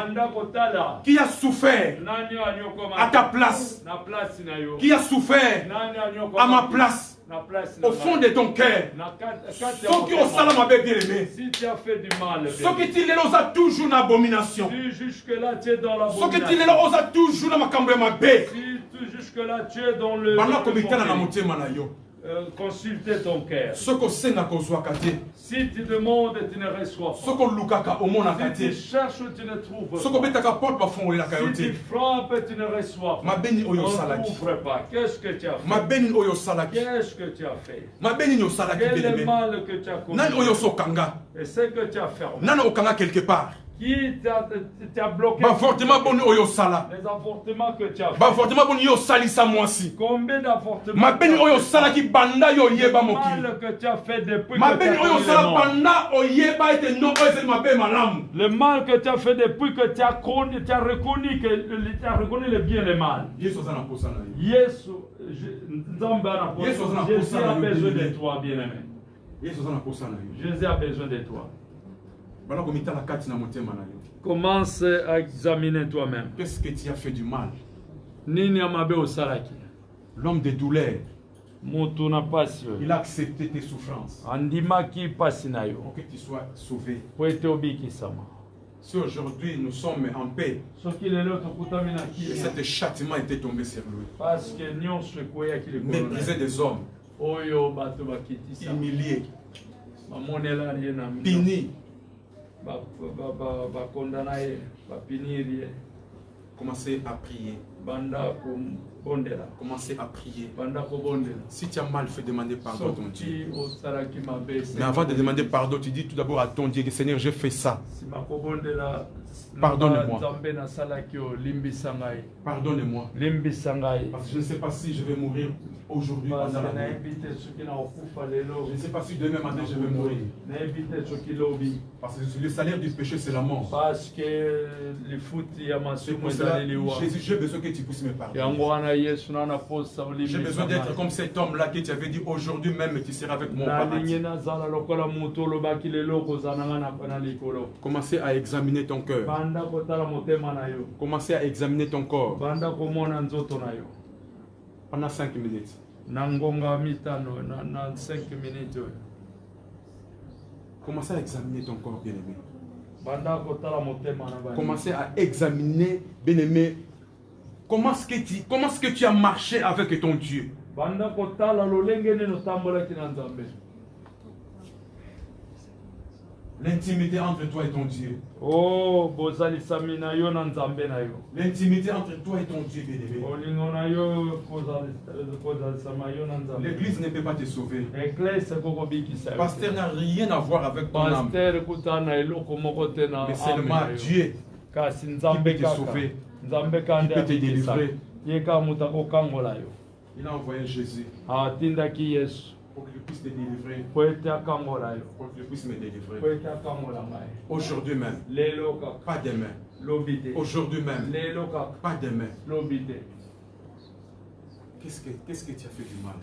Qui a souffert à ta place? Qui a souffert à ma place? Au fond de ton cœur, ceux qui ont salam bien aimé, ceux qui t'ont toujours une abomination, ceux qui t'ont toujours une macambre ma paix, consulter ton cœur. Si tu demandes, tu ne reçois pas. Si tu cherches, tu ne trouves pas. Si tu frappes, tu ne reçois pas. On n'ouvre pas. Qu'est-ce que tu as fait? Qu'est-ce que tu as fait? Quel est le mal que tu as commis? Et ce que tu as fait? Quelque part. Qui t'a bloqué? Les avortements que tu as fait. Combien d'avortements? Mal que tu as fait depuis que tu le mal que tu as fait depuis que tu as reconnu le bien et le mal. Jésus a besoin de toi, bien-aimé. Jésus a besoin de toi. Commence à examiner toi-même. Qu'est-ce que tu as fait du mal? L'homme de douleur, il a accepté tes souffrances pour que tu sois sauvé. Si aujourd'hui nous sommes en paix, et cet châtiment était tombé sur lui, méprisé des hommes, humilié, puni, commencez à prier. Commencez à prier. Si tu as mal fait, demander pardon à ton Dieu. Mais avant de demander pardon, tu dis tout d'abord à ton Dieu, Seigneur, j'ai fait ça. Pardonne-moi. Pardonne-moi. Parce que je ne sais pas si je vais mourir aujourd'hui. Je ne sais pas si demain matin je vais mourir. Parce que le salaire du péché, c'est la mort. Jésus, j'ai besoin que tu puisses me pardonner. J'ai besoin d'être comme cet homme-là qui t'avait dit aujourd'hui même tu seras avec moi. Commencez à examiner ton cœur. Commencez à examiner ton corps. Pendant 5 minutes. Commencez à examiner ton corps, bien-aimé. Commencez à examiner, bien-aimé. Comment est-ce que tu as marché avec ton Dieu? L'intimité entre toi et ton Dieu. L'intimité entre toi et ton Dieu, bien-aimé. L'église ne peut pas te sauver. Pasteur n'a rien à voir avec ton âme. Mais seulement Dieu qui peut te sauver, qui peut te délivrer. Il a envoyé Jésus pour qu'il puisse te délivrer, pour qu'il puisse me délivrer. Aujourd'hui même, pas demain. Aujourd'hui même, pas demain. Qu'est-ce que tu as fait du mal?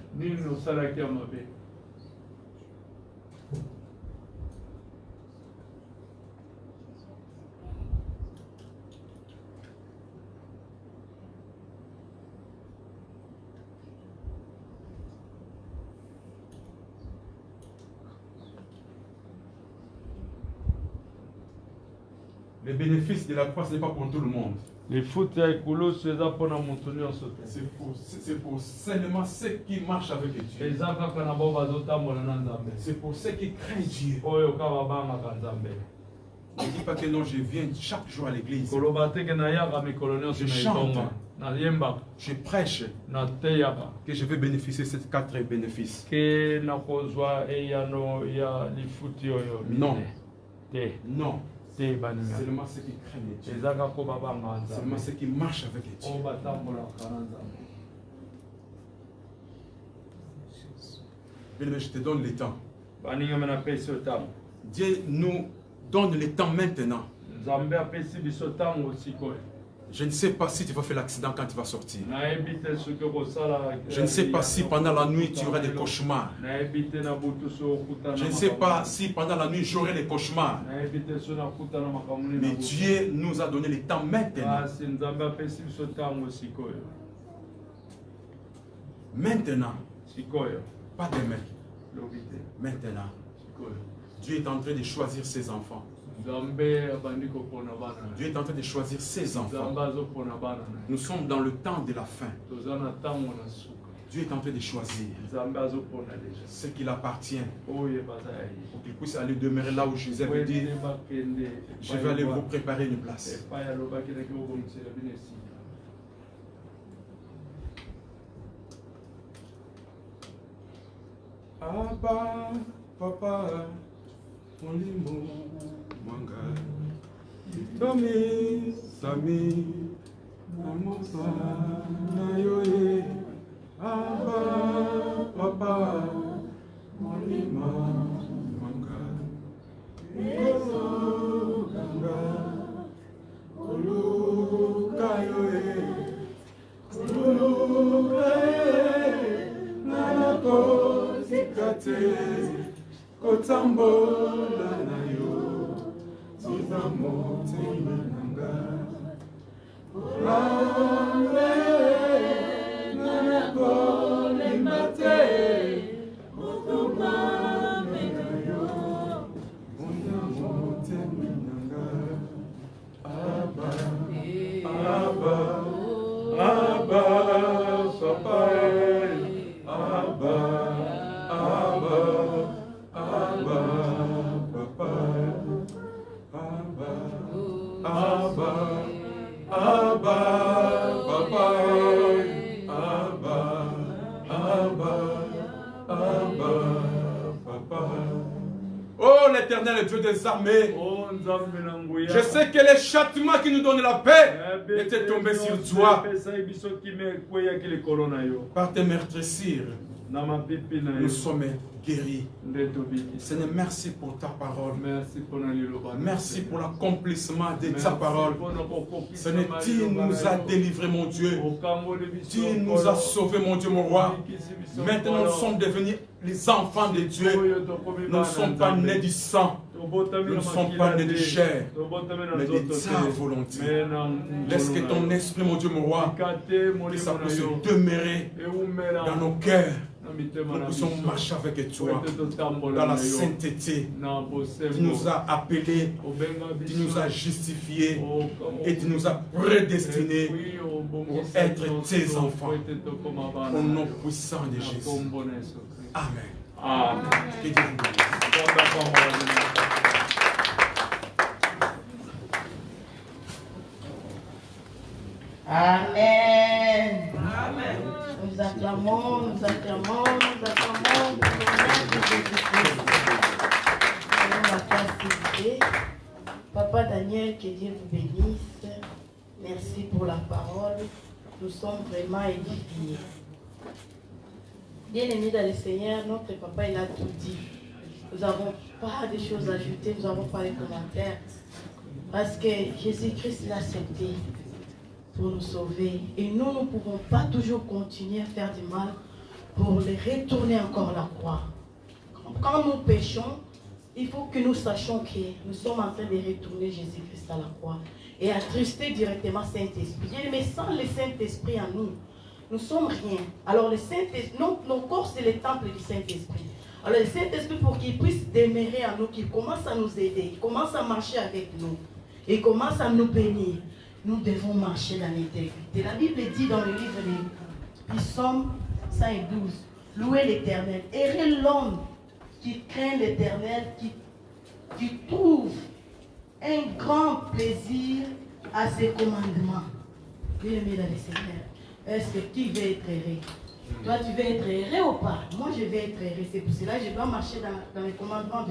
Les bénéfices de la croix, ce n'est pas pour tout le monde. C'est pour seulement ceux qui marchent avec Dieu. C'est pour ceux qui craignent Dieu. Ne dis pas que non, je viens chaque jour à l'église. Je chante. Je prêche. Que je vais bénéficier de ces 4 bénéfices. Non. Non. Seulement ceux qui craignent Dieu. Seulement ceux qui marchent avec Dieu. Bien, je te donne le temps. Dieu nous donne le temps maintenant. Je ne sais pas si tu vas faire l'accident quand tu vas sortir. Je ne sais pas si pendant la nuit tu auras des cauchemars. Je ne sais pas si pendant la nuit j'aurai des cauchemars. Mais Dieu nous a donné le temps maintenant. Maintenant. Pas demain. Maintenant. Dieu est en train de choisir ses enfants. Dieu est en train de choisir ses enfants. Nous sommes dans le temps de la fin. Dieu est en train de choisir ce qui l'appartient pour qu'il puisse aller demeurer là où Jésus avait dit, je vais aller vous préparer une place. Abba, Papa, Molimo, Manga, Tomi, Sami, Namosa, Nayoye, Abba, Papa, Molima, Manga, Koso, Ganga, Kulu, Kayoye, Kulu, Kayoye, Nanako, Zikate, Kotambola na yo, Tuzamo Teminanga, Rame, Nanako Limbate, Kotuma na yo, Tuzamo Teminanga, Abba, Abba, Abba, Papa, Abba. Oh l'Éternel Dieu des armées, je sais que les châtiments qui nous donnent la paix étaient tombés sur toi par tes meurtrissures. Nous sommes guéris. Seigneur, merci pour ta parole. Merci pour l'accomplissement de ta parole. Seigneur, tu nous as délivrés, mon Dieu. Tu nous as sauvés, mon Dieu, mon roi. Maintenant, nous sommes devenus les enfants de Dieu. Nous ne sommes pas nés du sang. Nous ne sommes pas nés de chair, mais de ta volonté. Laisse que ton esprit, mon Dieu, mon roi, que ça puisse demeurer dans nos cœurs. Nous puissions marcher avec toi dans la sainteté. Tu nous as appelés, tu nous as justifiés et tu nous as prédestinés pour être tes enfants. Au nom puissant de Jésus. Amen. Amen. Que Dieu vous bénisse. Amen. Amen. Nous acclamons, nous acclamons, nous acclamons pour le nom de Jésus-Christ. Nous la facilité. Papa Daniel, que Dieu vous bénisse. Merci pour la parole. Nous sommes vraiment édifiés. Bien-aimés dans le Seigneur, notre papa, il a tout dit. Nous n'avons pas de choses à ajouter, nous n'avons pas de commentaires. Parce que Jésus-Christ l'a accepté pour nous sauver. Et nous ne pouvons pas toujours continuer à faire du mal pour les retourner encore la croix. Quand nous péchons, il faut que nous sachions que nous sommes en train de retourner Jésus-Christ à la croix et attrister directement Saint-Esprit. Mais sans le Saint-Esprit en nous, nous ne sommes rien. Alors le Saint-Esprit, nos corps c'est le temple du Saint-Esprit. Alors le Saint-Esprit, pour qu'il puisse demeurer en nous, qu'il commence à nous aider, qu'il commence à marcher avec nous, et commence à nous bénir, nous devons marcher dans l'intégrité. La Bible dit dans le livre des Psaumes 5:12, louez l'Éternel. Heureux l'homme qui craint l'Éternel, qui trouve un grand plaisir à ses commandements. Bien-aimé dans le Seigneur, est-ce que tu veux être heureux? Toi, tu veux être heureux ou pas? Moi, je vais être heureux. C'est pour cela que je dois marcher dans les commandements de